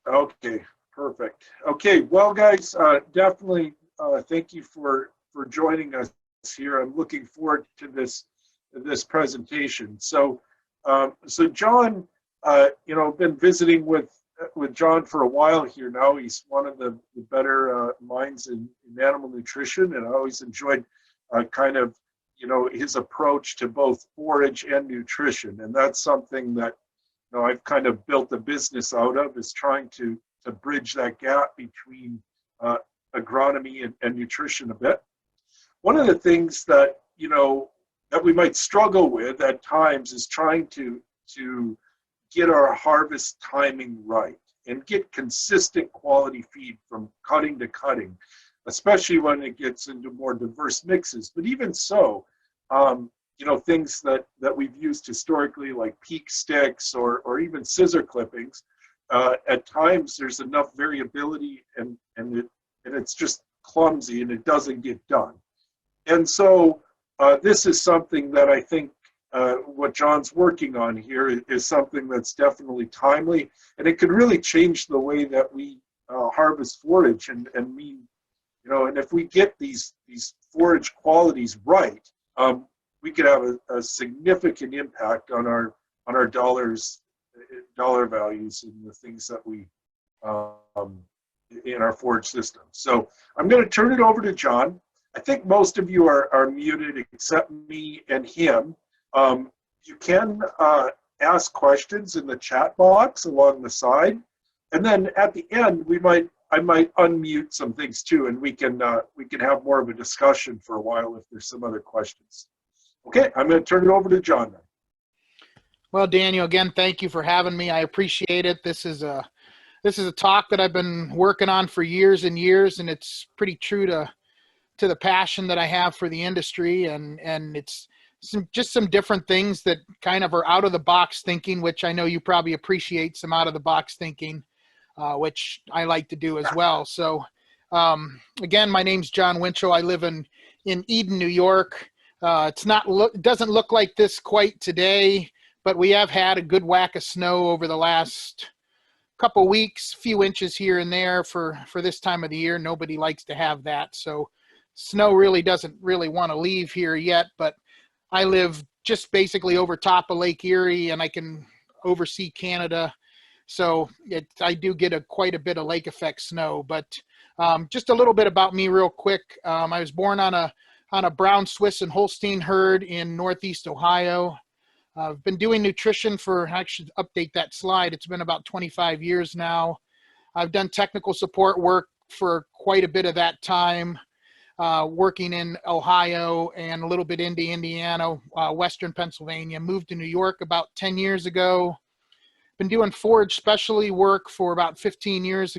Okay, perfect. Okay, well, guys, definitely thank you for joining us here. I'm looking forward to this presentation. So John, been visiting with John for a while here now. He's one of the better minds in animal nutrition, and I always enjoyed kind of his approach to both forage and nutrition, and that's something that I've kind of built a business out of, is trying to bridge that gap between agronomy and nutrition a bit. One of the things that that we might struggle with at times is trying to get our harvest timing right and get consistent quality feed from cutting to cutting, especially when it gets into more diverse mixes. But even so, things that we've used historically, like peak sticks or even scissor clippings, at times there's enough variability and it's just clumsy and it doesn't get done. And so this is something that I think what John's working on here is something that's definitely timely, and it could really change the way that we harvest forage and and if we get these forage qualities right, we could have a significant impact on our dollar values and the things that we in our forage system. So I'm going to turn it over to John. I think most of you are muted except me and him. You can ask questions in the chat box along the side, and then at the end I might unmute some things too, and we can have more of a discussion for a while if there's some other questions. Okay, I'm going to turn it over to John now. Well, Daniel, again, thank you for having me. I appreciate it. This is a talk that I've been working on for years and years, and it's pretty true to the passion that I have for the industry, and it's just some different things that kind of are out of the box thinking, which I know you probably appreciate, some out of the box thinking, which I like to do as well. So again, my name's John Winchell. I live in Eden, New York. It doesn't look like this quite today, but we have had a good whack of snow over the last couple weeks, few inches here and there for this time of the year. Nobody likes to have that. So snow really doesn't really want to leave here yet, but I live just basically over top of Lake Erie, and I can oversee Canada. So I do get quite a bit of lake effect snow. But just a little bit about me real quick. I was born on a brown Swiss and Holstein herd in Northeast Ohio. I've been doing nutrition I should update that slide. It's been about 25 years now. I've done technical support work for quite a bit of that time, working in Ohio and a little bit into Indiana, Western Pennsylvania. Moved to New York about 10 years ago. Been doing forage specialty work for about 15 years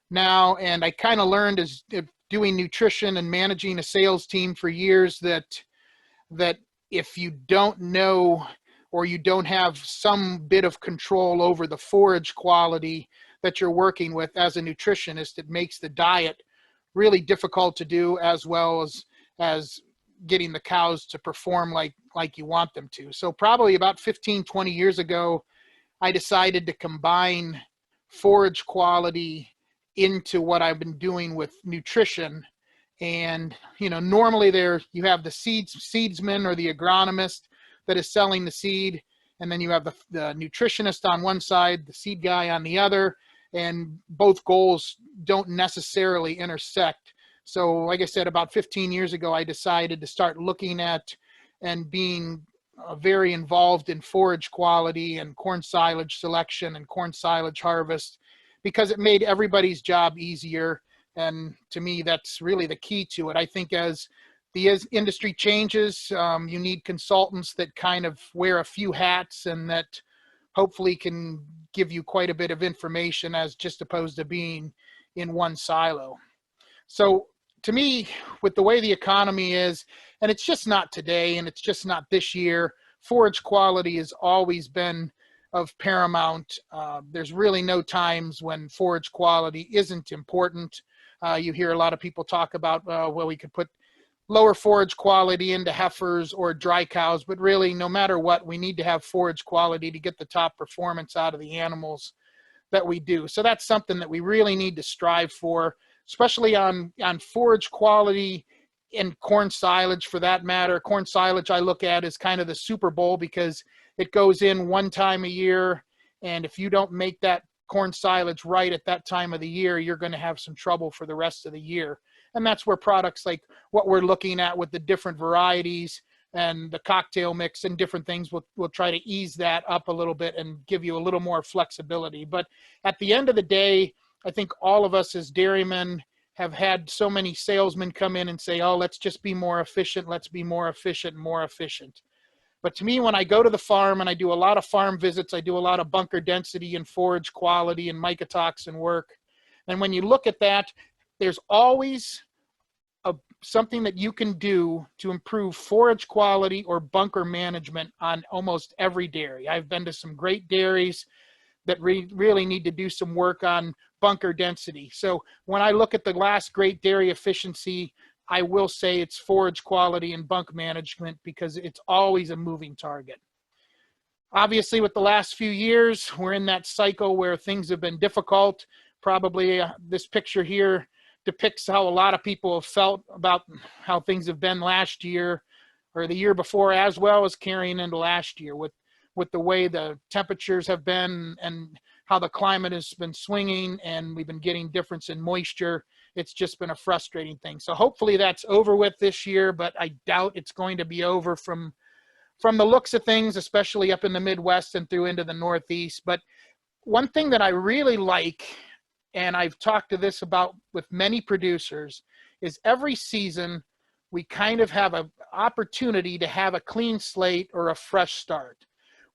now, and I kind of learned as doing nutrition and managing a sales team for years that if you don't know or you don't have some bit of control over the forage quality that you're working with as a nutritionist, it makes the diet really difficult to do, as well as getting the cows to perform like you want them to. So probably about 15, 20 years ago, I decided to combine forage quality into what I've been doing with nutrition. And, normally you have the seedsman or the agronomist that is selling the seed. And then you have the nutritionist on one side, the seed guy on the other, and both goals don't necessarily intersect. So like I said, about 15 years ago, I decided to start looking at and being very involved in forage quality and corn silage selection and corn silage harvest, because it made everybody's job easier. And to me, that's really the key to it. I think as the industry changes, you need consultants that kind of wear a few hats and that hopefully can give you quite a bit of information as just opposed to being in one silo. So to me, with the way the economy is, and it's just not today and it's just not this year, forage quality has always been of paramount. There's really no times when forage quality isn't important. You hear a lot of people talk about, well, we could put lower forage quality into heifers or dry cows, but really no matter what, we need to have forage quality to get the top performance out of the animals. that we do. So that's something that we really need to strive for, especially on forage quality and corn silage for that matter. Corn silage I look at as kind of the Super Bowl because it goes in one time a year. And if you don't make that corn silage right at that time of the year, you're going to have some trouble for the rest of the year. And that's where products like what we're looking at with the different varieties and the cocktail mix and different things will try to ease that up a little bit and give you a little more flexibility. But at the end of the day, I think all of us as dairymen have had so many salesmen come in and say, oh, let's just be more efficient. Let's be more efficient, more efficient. But to me, when I go to the farm and I do a lot of farm visits, I do a lot of bunker density and forage quality and mycotoxin work. And when you look at that, there's always something that you can do to improve forage quality or bunker management on almost every dairy. I've been to some great dairies that really need to do some work on bunker density. So when I look at the last great dairy efficiency, I will say it's forage quality and bunk management because it's always a moving target. Obviously, with the last few years, we're in that cycle where things have been difficult. Probably this picture here depicts how a lot of people have felt about how things have been last year or the year before, as well as carrying into last year with the way the temperatures have been and how the climate has been swinging, and we've been getting difference in moisture. It's just been a frustrating thing. So hopefully that's over with this year, but I doubt it's going to be over from the looks of things, especially up in the Midwest and through into the Northeast. But one thing that I really like, and I've talked to this about with many producers, is every season we kind of have an opportunity to have a clean slate or a fresh start.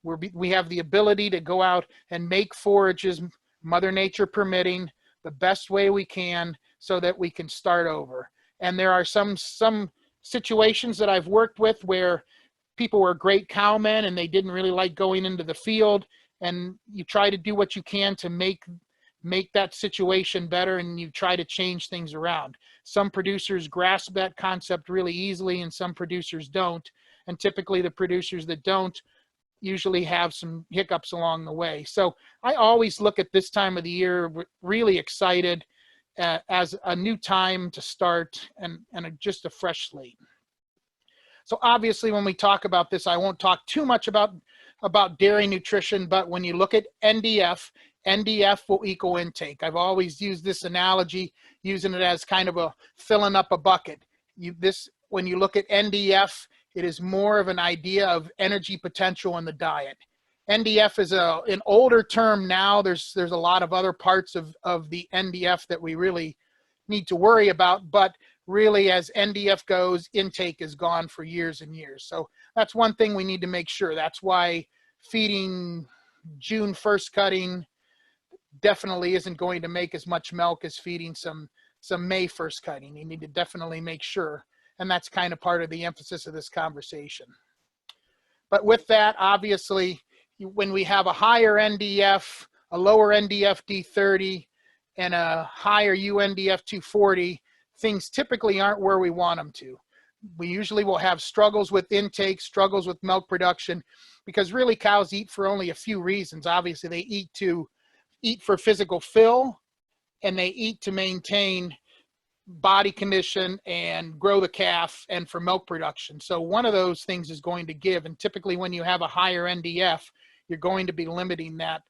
We have the ability to go out and make forages, Mother Nature permitting, the best way we can so that we can start over. And there are some situations that I've worked with where people were great cowmen and they didn't really like going into the field, and you try to do what you can to make that situation better, and you try to change things around. Some producers grasp that concept really easily and some producers don't. And typically the producers that don't usually have some hiccups along the way. So I always look at this time of the year really excited as a new time to start and just a fresh slate. So obviously when we talk about this, I won't talk too much about dairy nutrition, but when you look at NDF, NDF will equal intake. I've always used this analogy, using it as kind of a filling up a bucket. When you look at NDF, it is more of an idea of energy potential in the diet. NDF is an older term now. There's a lot of other parts of the NDF that we really need to worry about, but really as NDF goes, intake is gone for years and years. So that's one thing we need to make sure. That's why feeding June 1st cutting definitely isn't going to make as much milk as feeding some May 1st cutting. You need to definitely make sure. And that's kind of part of the emphasis of this conversation. But with that, obviously, when we have a higher NDF, a lower NDF D30, and a higher UNDF 240, things typically aren't where we want them to. We usually will have struggles with intake, struggles with milk production, because really cows eat for only a few reasons. Obviously, they eat for physical fill, and they eat to maintain body condition and grow the calf and for milk production. So one of those things is going to give, and typically when you have a higher NDF, you're going to be limiting that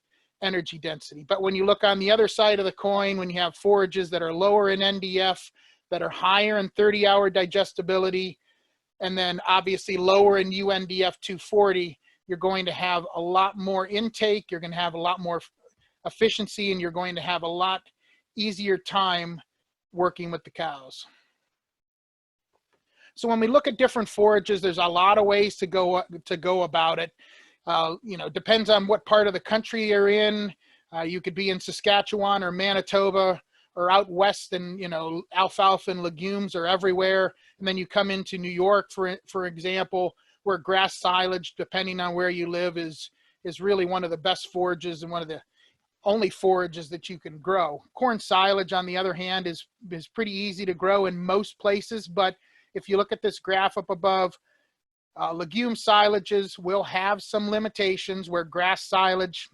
energy density. But when you look on the other side of the coin, when you have forages that are lower in NDF, that are higher in 30-hour digestibility, and then obviously lower in UNDF 240, you're going to have a lot more intake, you're going to have a lot more efficiency, and you're going to have a lot easier time working with the cows. So when we look at different forages, there's a lot of ways to go about it. Depends on what part of the country you're in. You could be in Saskatchewan or Manitoba or out west, and alfalfa and legumes are everywhere. And then you come into New York, for example, where grass silage, depending on where you live, is really one of the best forages and one of the only forages that you can grow. Corn silage, on the other hand, is pretty easy to grow in most places, but if you look at this graph up above, legume silages will have some limitations where grass silage,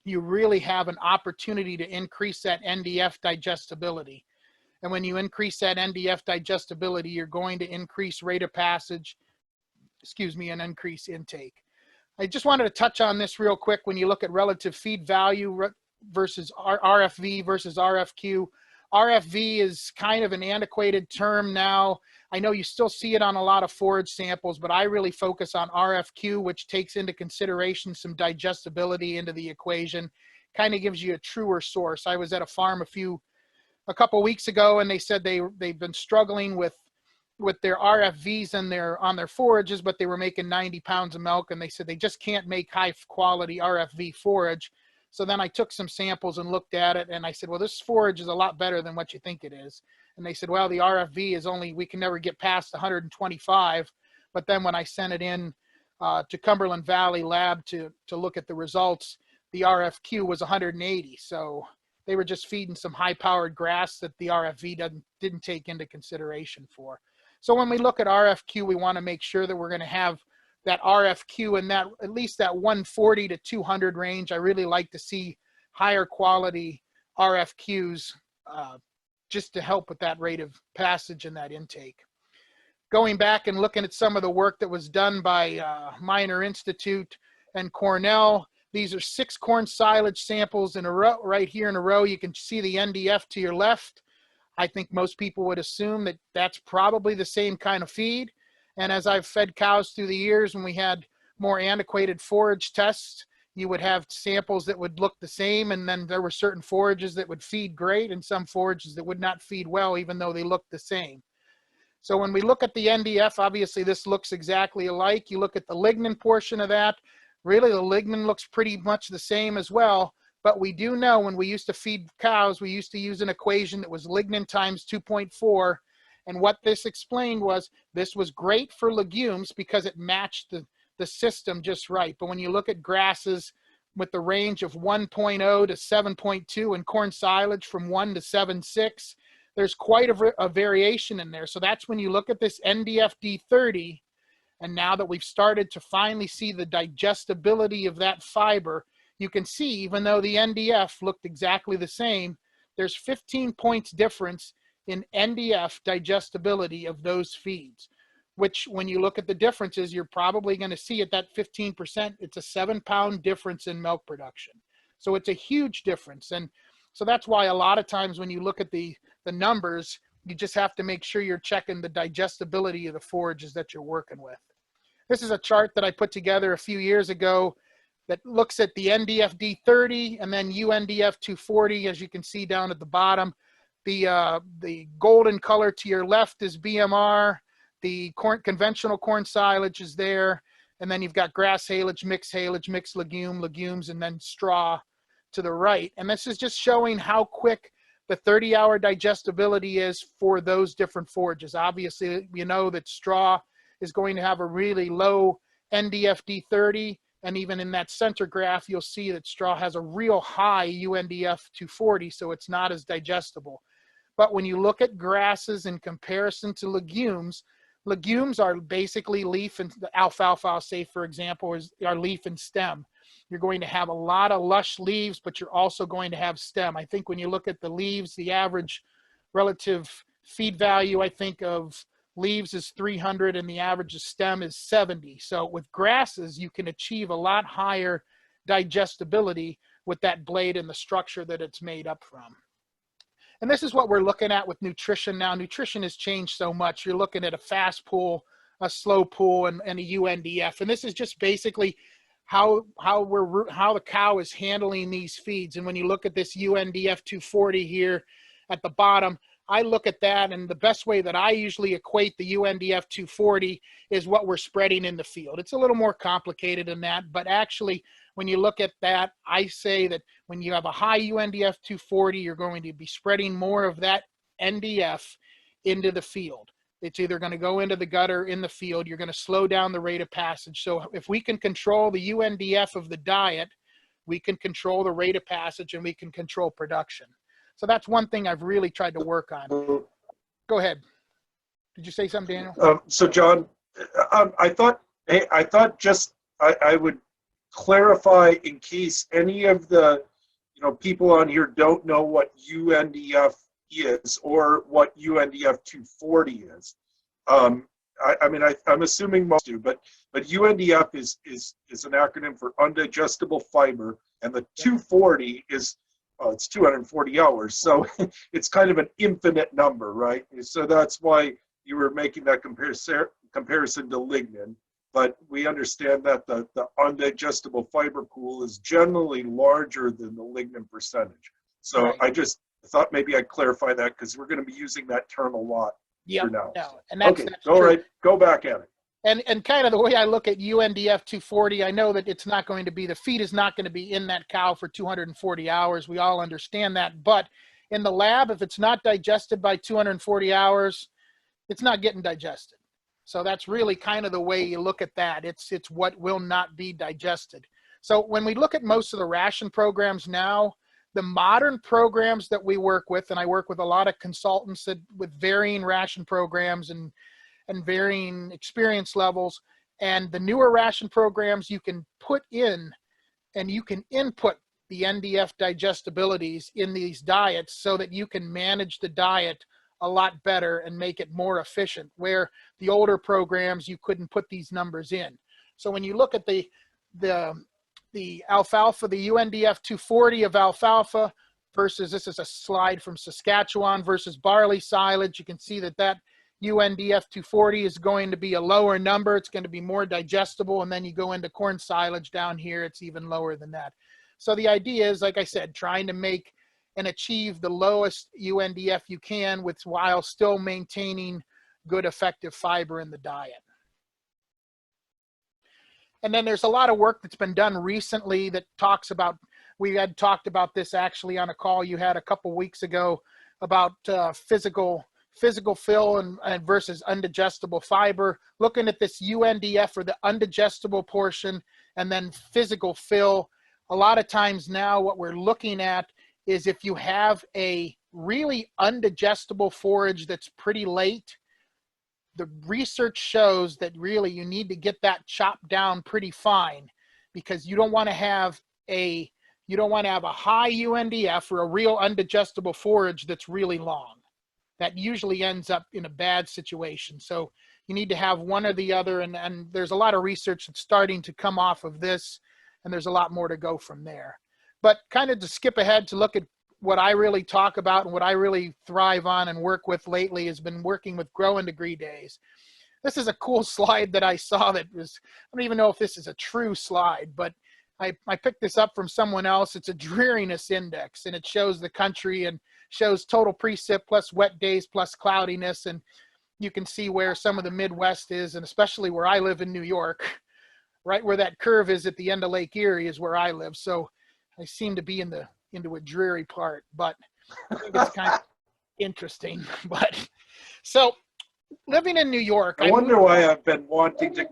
you really have an opportunity to increase that NDF digestibility. And when you increase that NDF digestibility, you're going to increase rate of passage, and increase intake. I just wanted to touch on this real quick. When you look at relative feed value versus RFV versus RFQ, RFV is kind of an antiquated term now. I know you still see it on a lot of forage samples, but I really focus on RFQ, which takes into consideration some digestibility into the equation, kind of gives you a truer source. I was at a farm a couple weeks ago, and they said they've been struggling with their RFVs on their forages, but they were making 90 pounds of milk, and they said they just can't make high quality RFV forage. So then I took some samples and looked at it, and I said, well, this forage is a lot better than what you think it is. And they said, well, the RFV is we can never get past 125. But then when I sent it in to Cumberland Valley Lab to look at the results, the RFQ was 180. So they were just feeding some high-powered grass that the RFV didn't take into consideration for. So when we look at RFQ, we want to make sure that we're going to have that RFQ in that at least that 140 to 200 range. I really like to see higher quality RFQs just to help with that rate of passage and that intake. Going back and looking at some of the work that was done by Miner Institute and Cornell, these are 6 corn silage samples in a row, right here in a row. You can see the NDF to your left. I think most people would assume that that's probably the same kind of feed. And as I've fed cows through the years, when we had more antiquated forage tests, you would have samples that would look the same, and then there were certain forages that would feed great and some forages that would not feed well, even though they looked the same. So when we look at the NDF, obviously this looks exactly alike. You look at the lignin portion of that, really the lignin looks pretty much the same as well. But we do know when we used to feed cows, we used to use an equation that was lignin times 2.4. And what this explained was this was great for legumes because it matched the system just right. But when you look at grasses with the range of 1.0 to 7.2 and corn silage from 1 to 7.6, there's quite a variation in there. So that's when you look at this NDF-D30, and now that we've started to finally see the digestibility of that fiber, you can see even though the NDF looked exactly the same, there's 15 points difference in NDF digestibility of those feeds, which when you look at the differences, you're probably going to see at that 15%, it's a 7-pound difference in milk production. So it's a huge difference. And so that's why a lot of times when you look at the numbers, you just have to make sure you're checking the digestibility of the forages that you're working with. This is a chart that I put together a few years ago that looks at the NDF-D30 and then UNDF-240, as you can see down at the bottom. The golden color to your left is BMR. The conventional corn silage is there. And then you've got grass haylage, mixed legumes, and then straw to the right. And this is just showing how quick the 30-hour digestibility is for those different forages. Obviously, you know that straw is going to have a really low NDF-D30. And even in that center graph, you'll see that straw has a real high UNDF-240, so it's not as digestible. But when you look at grasses in comparison to legumes, legumes are basically leaf and alfalfa, I'll say, for example, are leaf and stem. You're going to have a lot of lush leaves, but you're also going to have stem. I think when you look at the leaves, the average relative feed value, I think, of leaves is 300 and the average of stem is 70. So with grasses, you can achieve a lot higher digestibility with that blade and the structure that it's made up from. And this is what we're looking at with nutrition now. Nutrition has changed so much. You're looking at a fast pool, a slow pool, and a UNDF. And this is just basically how the cow is handling these feeds. And when you look at this UNDF 240 here at the bottom, I look at that, and the best way that I usually equate the UNDF 240 is what we're spreading in the field. It's a little more complicated than that, but actually, when you look at that, I say that when you have a high UNDF 240, you're going to be spreading more of that NDF into the field. It's either going to go into the gutter, in the field. You're going to slow down the rate of passage. So if we can control the UNDF of the diet, we can control the rate of passage and we can control production. So that's one thing I've really tried to work on. Go ahead. Did you say something, Daniel? So John, I thought I would clarify in case any of the people on here don't know what UNDF is or what UNDF 240 is. I'm assuming most do, but UNDF is an acronym for undigestible fiber, and the 240 is it's 240 hours, so it's kind of an infinite number, right? So that's why you were making that comparison to lignin. But we understand that the undigestible fiber pool is generally larger than the lignin percentage. So right. I just thought maybe I'd clarify that because we're going to be using that term a lot for now. No, and that's, okay, that's all true. right, go back at it. And kind of the way I look at UNDF 240, I know that it's not going to be, the feed is not going to be in that cow for 240 hours. We all understand that. But in the lab, if it's not digested by 240 hours, it's not getting digested. So that's really kind of the way you look at that. It's what will not be digested. So when we look at most of the ration programs now, the modern programs that we work with, and I work with a lot of consultants that with varying ration programs and varying experience levels, and the newer ration programs you can put in and you can input the NDF digestibilities in these diets so that you can manage the diet a lot better and make it more efficient, where the older programs you couldn't put these numbers in. So when you look at the alfalfa, the UNDF 240 of alfalfa versus, this is a slide from Saskatchewan, versus barley silage, you can see that that UNDF 240 is going to be a lower number. It's going to be more digestible. And then you go into corn silage down here, it's even lower than that. So the idea is, like I said, trying to make and achieve the lowest UNDF you can while still maintaining good effective fiber in the diet. And then there's a lot of work that's been done recently that talks about, we had talked about this actually on a call you had a couple weeks ago about physical fill and versus undigestible fiber, looking at this UNDF or the undigestible portion and then physical fill. A lot of times now what we're looking at is if you have a really undigestible forage that's pretty late, the research shows that really you need to get that chopped down pretty fine, because you don't want to have a high UNDF or a real undigestible forage that's really long. That usually ends up in a bad situation. So you need to have one or the other, and there's a lot of research that's starting to come off of this, and there's a lot more to go from there. But kind of to skip ahead to look at what I really talk about and what I really thrive on and work with lately has been working with growing degree days. This is a cool slide that I saw that was, I don't even know if this is a true slide, but I picked this up from someone else. It's a dreariness index, and it shows the country and shows total precip plus wet days plus cloudiness. And you can see where some of the Midwest is, and especially where I live in New York, right where that curve is at the end of Lake Erie is where I live. So I seem to be into a dreary part, but I think it's kind of interesting. But so living in New York, I wonder why I've been wanting to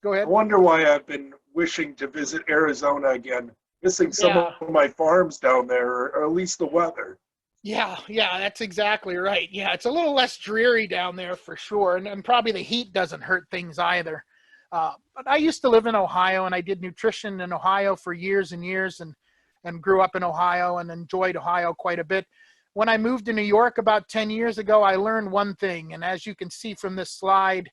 go ahead. I wonder why I've been wishing to visit Arizona again, missing some of my farms down there, or at least the weather. Yeah, that's exactly right. Yeah, it's a little less dreary down there for sure, and probably the heat doesn't hurt things either. But I used to live in Ohio, and I did nutrition in Ohio for years and years, and grew up in Ohio and enjoyed Ohio quite a bit. When I moved to New York about 10 years ago, I learned one thing, and as you can see from this slide,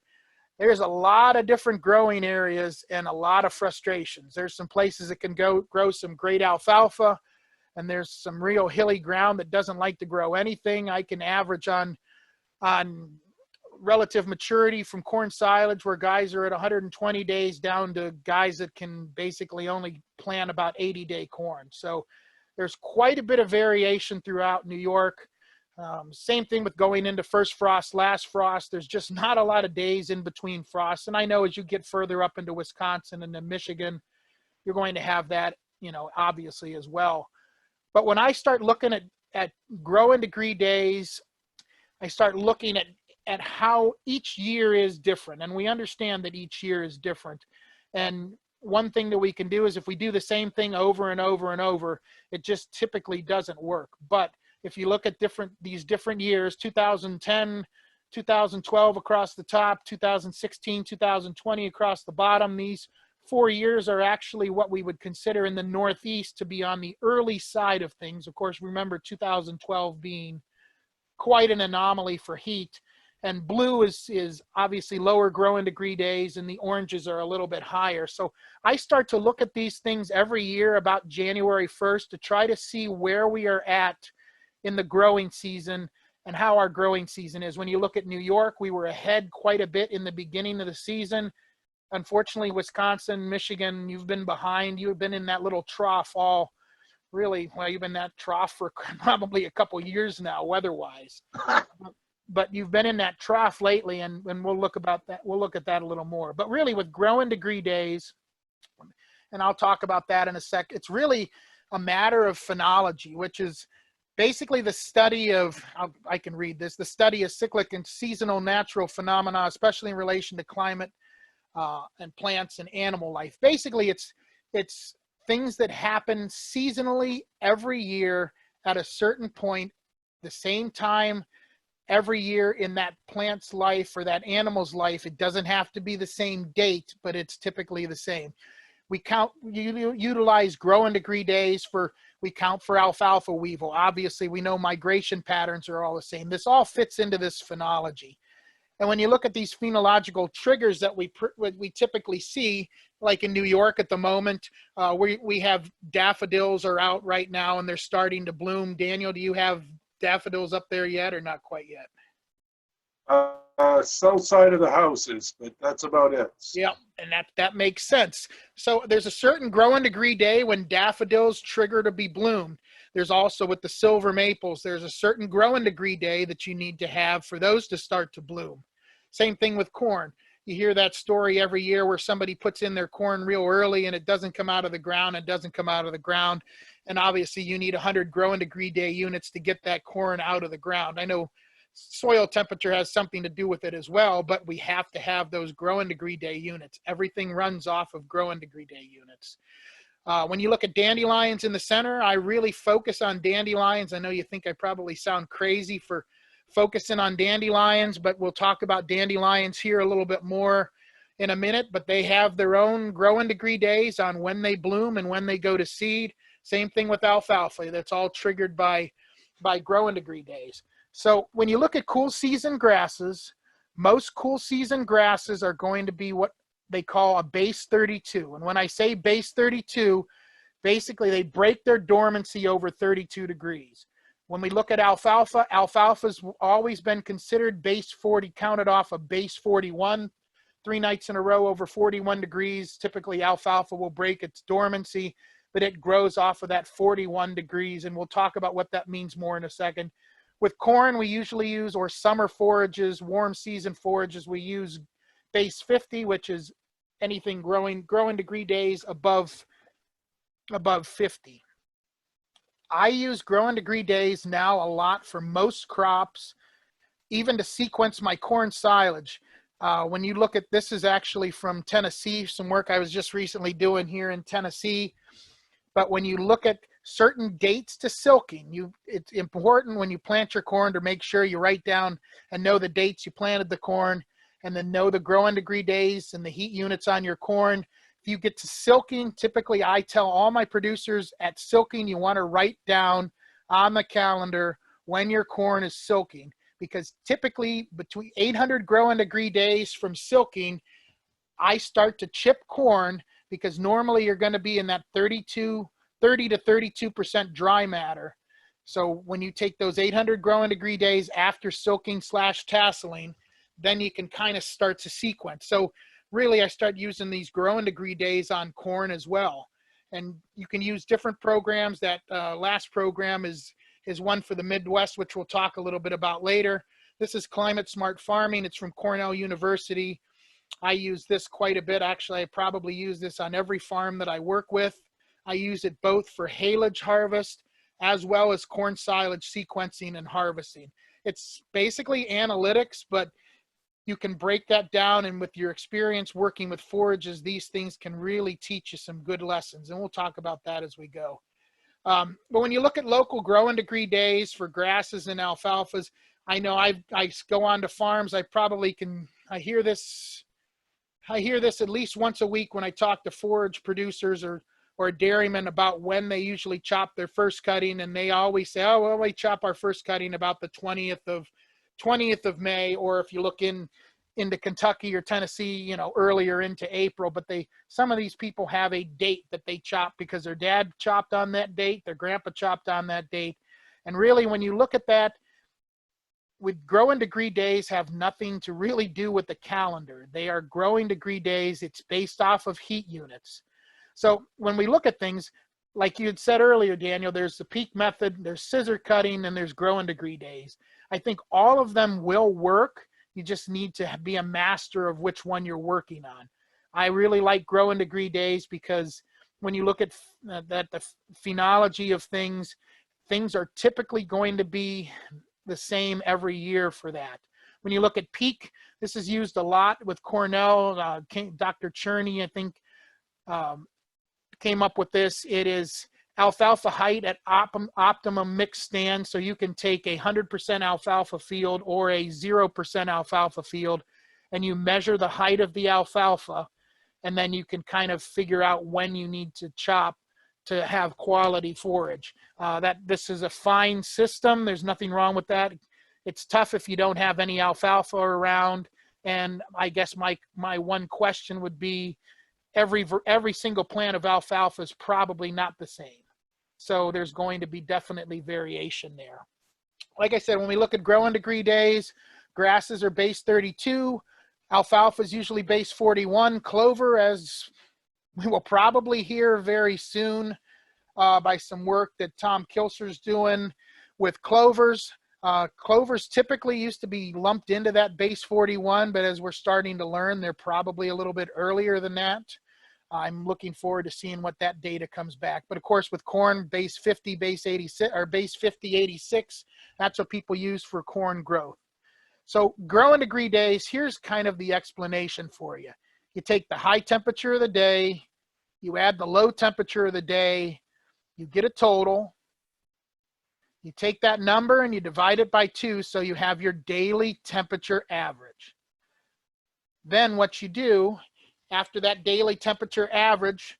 there's a lot of different growing areas and a lot of frustrations. There's some places that can grow some great alfalfa, and there's some real hilly ground that doesn't like to grow anything. I can average on relative maturity from corn silage, where guys are at 120 days, down to guys that can basically only plant about 80-day corn. So there's quite a bit of variation throughout New York. Same thing with going into first frost, last frost. There's just not a lot of days in between frosts. And I know as you get further up into Wisconsin and then Michigan, you're going to have that, obviously as well. But when I start looking at growing degree days, I start looking at how each year is different. And we understand that each year is different. And one thing that we can do is if we do the same thing over and over and over, it just typically doesn't work. But if you look at these different years, 2010, 2012 across the top, 2016, 2020 across the bottom, these 4 years are actually what we would consider in the Northeast to be on the early side of things. Of course, remember 2012 being quite an anomaly for heat. And blue is obviously lower growing degree days, and the oranges are a little bit higher. So I start to look at these things every year about January 1st to try to see where we are at in the growing season and how our growing season is. When you look at New York, we were ahead quite a bit in the beginning of the season. Unfortunately, Wisconsin, Michigan, you've been behind. You've been in that little trough all really, well, you've been in that trough for probably a couple years now, weather-wise. But you've been in that trough lately, and we'll look about that. We'll look at that a little more. But really, with growing degree days, and I'll talk about that in a sec, it's really a matter of phenology, which is basically the study of, I can read this, the study of cyclic and seasonal natural phenomena, especially in relation to climate and plants and animal life. Basically, it's things that happen seasonally every year at a certain point, the same time every year in that plant's life or that animal's life. It doesn't have to be the same date, but it's typically the same. We utilize growing degree days we count for alfalfa weevil. Obviously, we know migration patterns are all the same. This all fits into this phenology. And when you look at these phenological triggers that we typically see, like in New York at the moment, we have daffodils are out right now and they're starting to bloom. Daniel, do you have daffodils up there yet or not quite yet? South side of the houses, but that's about it. Yeah, and that makes sense. So there's a certain growing degree day when daffodils trigger to be bloomed. There's also with the silver maples, there's a certain growing degree day that you need to have for those to start to bloom. Same thing with corn. You hear that story every year where somebody puts in their corn real early and it doesn't come out of the ground. It doesn't come out of the ground. And obviously you need 100 growing degree day units to get that corn out of the ground. I know soil temperature has something to do with it as well, but we have to have those growing degree day units. Everything runs off of growing degree day units. When you look at dandelions in the center, I really focus on dandelions. I know you think I probably sound crazy for focusing on dandelions, but we'll talk about dandelions here a little bit more in a minute, but they have their own growing degree days on when they bloom and when they go to seed. Same thing with alfalfa. That's all triggered by growing degree days. So when you look at cool season grasses, most cool season grasses are going to be what they call a base 32. And when I say base 32, basically they break their dormancy over 32 degrees. When we look at alfalfa, alfalfa's always been considered base 40, counted off of base 41. 3 nights in a row over 41 degrees. Typically alfalfa will break its dormancy, but it grows off of that 41 degrees. And we'll talk about what that means more in a second. With corn, we usually use, or summer forages, warm season forages, we use base 50, which is anything growing degree days above 50. I use growing degree days now a lot for most crops, even to sequence my corn silage. When you look at, this is actually from Tennessee, some work I was just recently doing here in Tennessee. But when you look at certain dates to silking, it's important when you plant your corn to make sure you write down and know the dates you planted the corn, and then know the growing degree days and the heat units on your corn. If you get to silking, typically I tell all my producers at silking, you want to write down on the calendar when your corn is silking, because typically between 800 growing degree days from silking, I start to chip corn, because normally you're going to be in that 30 to 32% dry matter. So when you take those 800 growing degree days after silking / tasseling, then you can kind of start to sequence. So really I start using these growing degree days on corn as well. And you can use different programs. That last program is one for the Midwest, which we'll talk a little bit about later. This is Climate Smart Farming. It's from Cornell University. I use this quite a bit. Actually, I probably use this on every farm that I work with. I use it both for haylage harvest as well as corn silage sequencing and harvesting. It's basically analytics, but you can break that down, and with your experience working with forages, these things can really teach you some good lessons, and we'll talk about that as we go. But when you look at local growing degree days for grasses and alfalfas, I know I go on to farms, I hear this I hear this at least once a week when I talk to forage producers or dairymen about when they usually chop their first cutting, and they always say, oh, well, we chop our first cutting about the 20th of May, or if you look into Kentucky or Tennessee, you know, earlier into April. But some of these people have a date that they chop because their dad chopped on that date, their grandpa chopped on that date. And really, when you look at that, with growing degree days have nothing to really do with the calendar. They are growing degree days. It's based off of heat units. So when we look at things, like you had said earlier, Daniel, there's the peak method, there's scissor cutting, and there's growing degree days. I think all of them will work. You just need to be a master of which one you're working on. I really like growing degree days because when you look at the phenology of things are typically going to be the same every year for that. When you look at peak, this is used a lot with Cornell. Dr. Cherney, I think, came up with this. It is alfalfa height at optimum mix stand. So you can take a 100% alfalfa field or a 0% alfalfa field, and you measure the height of the alfalfa, and then you can kind of figure out when you need to chop to have quality forage. This is a fine system. There's nothing wrong with that. It's tough if you don't have any alfalfa around. And I guess my one question would be, every single plant of alfalfa is probably not the same. So there's going to be definitely variation there. Like I said, when we look at growing degree days, grasses are base 32, alfalfa is usually base 41, clover, as we will probably hear very soon by some work that Tom Kilser's doing with clovers. Clovers typically used to be lumped into that base 41, but as we're starting to learn, they're probably a little bit earlier than that. I'm looking forward to seeing what that data comes back. But of course, with corn, base 50, base 86, or base 50, 86, that's what people use for corn growth. So growing degree days, here's kind of the explanation for you. You take the high temperature of the day, you add the low temperature of the day, you get a total. You take that number and you divide it by 2, so you have your daily temperature average. Then what you do, after that daily temperature average,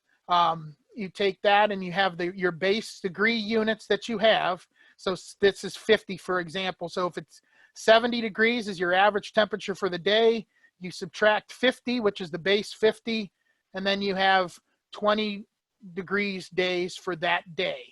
you take that and you have your base degree units that you have. So this is 50, for example. So if it's 70 degrees is your average temperature for the day, you subtract 50, which is the base 50, and then you have 20 degrees days for that day.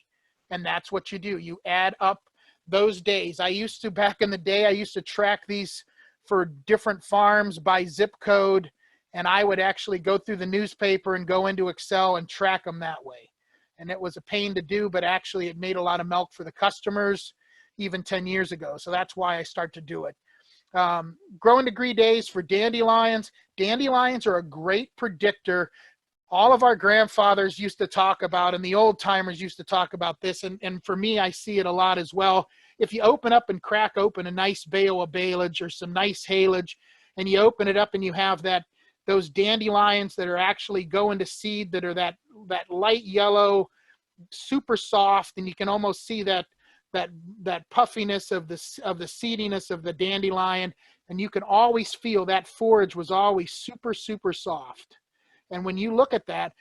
And that's what you do. You add up those days. Back in the day, I used to track these for different farms by zip code, and I would actually go through the newspaper and go into Excel and track them that way. And it was a pain to do, but actually it made a lot of milk for the customers even 10 years ago. So that's why I start to do it. Growing degree days for dandelions. Dandelions are a great predictor. All of our grandfathers used to talk about, and the old timers used to talk about this. And for me, I see it a lot as well. If you open up and crack open a nice bale of baleage or some nice haylage, and you open it up and you have those dandelions that are actually going to seed, that are that light yellow, super soft, and you can almost see that puffiness of the seediness of the dandelion, and you can always feel that forage was always super, super soft. And when you look at that,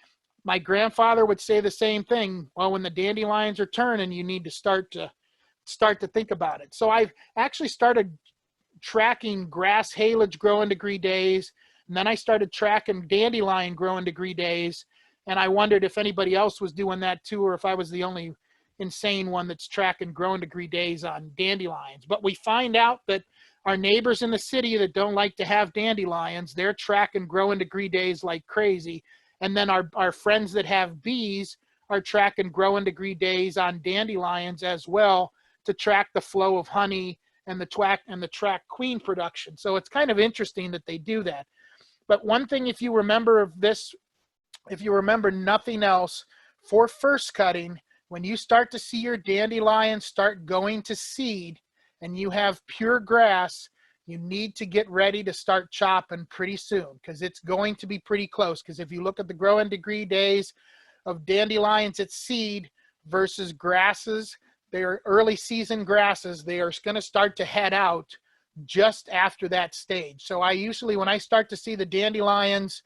my grandfather would say the same thing. Well, when the dandelions are turning, you need to start to think about it. So I've actually started tracking grass haylage growing degree days, and then I started tracking dandelion growing degree days, and I wondered if anybody else was doing that too, or if I was the only insane one that's tracking growing degree days on dandelions. But we find out that our neighbors in the city that don't like to have dandelions, they're tracking growing degree days like crazy. And then our friends that have bees are tracking growing degree days on dandelions as well, to track the flow of honey and the track queen production. So it's kind of interesting that they do that. But one thing, if you remember of this, if you remember nothing else, for first cutting, when you start to see your dandelions start going to seed and you have pure grass, you need to get ready to start chopping pretty soon, because it's going to be pretty close. Because if you look at the growing degree days of dandelions at seed versus grasses, they are early season grasses, they are going to start to head out just after that stage. So I usually, when I start to see the dandelions,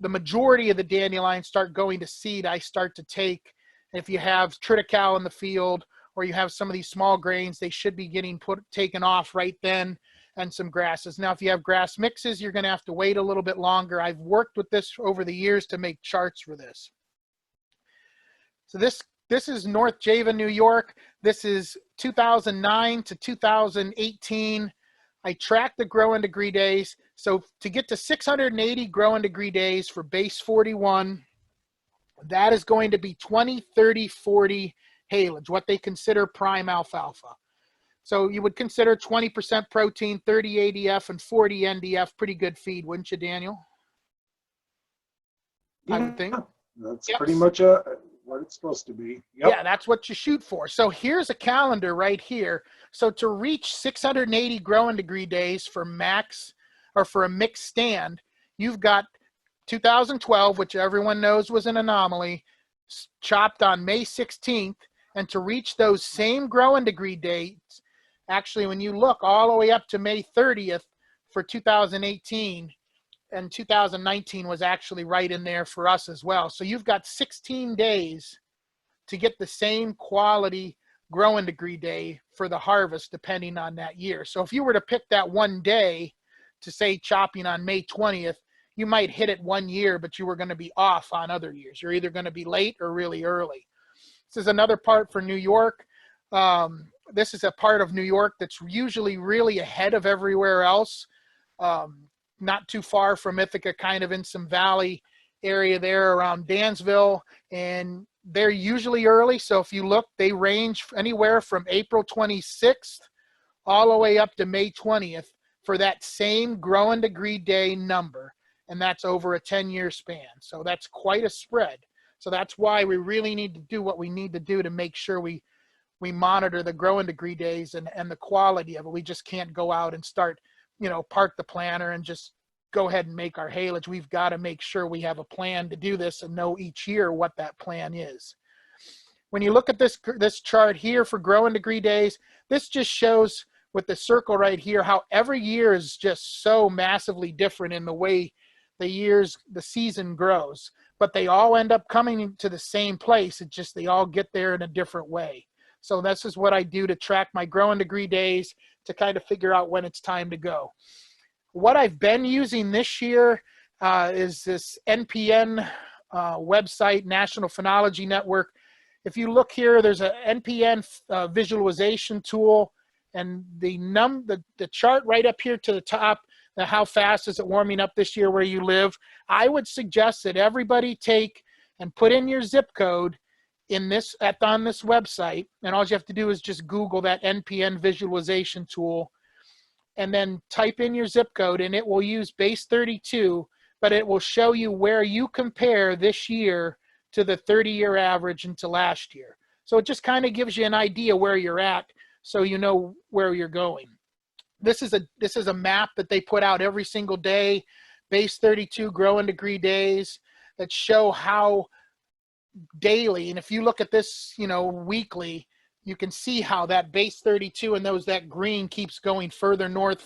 the majority of the dandelions start going to seed, I start to take, if you have triticale in the field or you have some of these small grains, they should be getting taken off right then, and some grasses. Now, if you have grass mixes, you're going to have to wait a little bit longer. I've worked with this over the years to make charts for this. So this is North Java, New York. This is 2009 to 2018. I tracked the growing degree days. So to get to 680 growing degree days for base 41, that is going to be 20, 30, 40 haylage, what they consider prime alfalfa. So you would consider 20% protein, 30 ADF, and 40 NDF pretty good feed, wouldn't you, Daniel? Yeah, I would think. That's Yep. pretty much what it's supposed to be. Yep. Yeah, that's what you shoot for. So here's a calendar right here. So to reach 680 growing degree days for max, or for a mixed stand, you've got 2012, which everyone knows was an anomaly, chopped on May 16th. And to reach those same growing degree dates, actually, when you look all the way up to May 30th for 2018, and 2019 was actually right in there for us as well. So you've got 16 days to get the same quality growing degree day for the harvest, depending on that year. So if you were to pick that one day to say chopping on May 20th, you might hit it one year, but you were going to be off on other years. You're either going to be late or really early. This is another part for New York. This is a part of New York that's usually really ahead of everywhere else. Not too far from Ithaca, kind of in some valley area there around Dansville, and they're usually early. So if you look, they range anywhere from April 26th all the way up to May 20th for that same growing degree day number, and that's over a 10-year span. So that's quite a spread. So that's why we really need to do what we need to do to make sure we monitor the growing degree days and the quality of it. We just can't go out and start, park the planter and just go ahead and make our haylage. We've got to make sure we have a plan to do this and know each year what that plan is. When you look at this chart here for growing degree days, this just shows with the circle right here how every year is just so massively different in the way the season grows, but they all end up coming to the same place. It's just they all get there in a different way. So this is what I do to track my growing degree days to kind of figure out when it's time to go. What I've been using this year is this NPN website, National Phenology Network. If you look here, there's an NPN visualization tool, and the chart right up here to the top, how fast is it warming up this year where you live. I would suggest that everybody take and put in your zip code on this website, and all you have to do is just Google that NPN visualization tool, and then type in your zip code, and it will use base 32, but it will show you where you compare this year to the 30-year average and to last year. So it just kind of gives you an idea where you're at, so you know where you're going. This is a map that they put out every single day, base 32 growing degree days, that show how daily, and if you look at this, weekly, you can see how that base 32 and that green keeps going further north,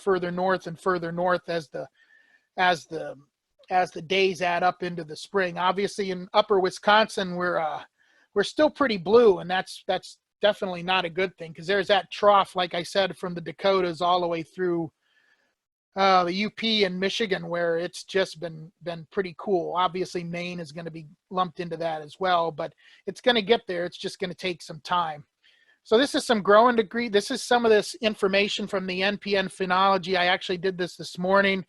and further north as the days add up into the spring. Obviously, in upper Wisconsin, we're still pretty blue, and that's definitely not a good thing, because there's that trough, like I said, from the Dakotas all the way through the UP and Michigan, where it's just been pretty cool. Obviously, Maine is going to be lumped into that as well, but it's going to get there. It's just going to take some time. So this is some growing degree. This is some of this information from the NPN Phenology. I actually did this morning.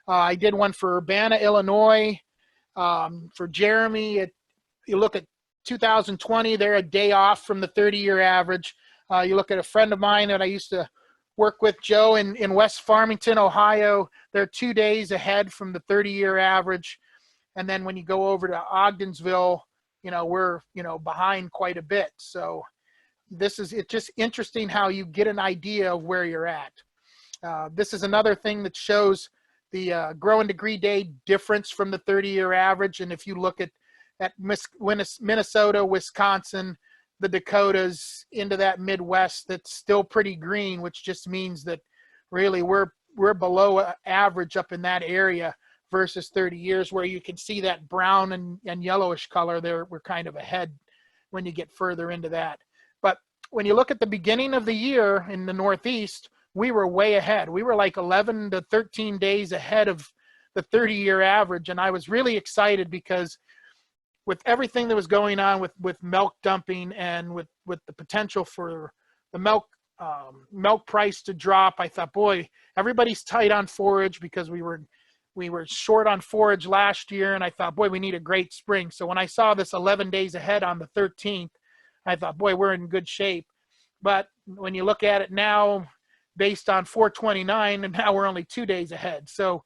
I did one for Urbana, Illinois. For Jeremy, you look at 2020, they're a day off from the 30-year average. You look at a friend of mine that I used to work with, Joe, in West Farmington, Ohio, they're 2 days ahead from the 30-year average. And then when you go over to Ogdensville, we're, behind quite a bit. So it's just interesting how you get an idea of where you're at. This is another thing that shows the growing degree day difference from the 30-year average. And if you look at Minnesota, Wisconsin, the Dakotas, into that Midwest, that's still pretty green, which just means that really we're below average up in that area versus 30 years, where you can see that brown and yellowish color there. We're kind of ahead when you get further into that. But when you look at the beginning of the year in the Northeast, we were way ahead. We were like 11 to 13 days ahead of the 30-year average. And I was really excited because with everything that was going on with milk dumping and with the potential for the milk price to drop, I thought, boy, everybody's tight on forage because we were short on forage last year. And I thought, boy, we need a great spring. So when I saw this 11 days ahead on the 13th, I thought, boy, we're in good shape. But when you look at it now, based on 429, and now we're only 2 days ahead. So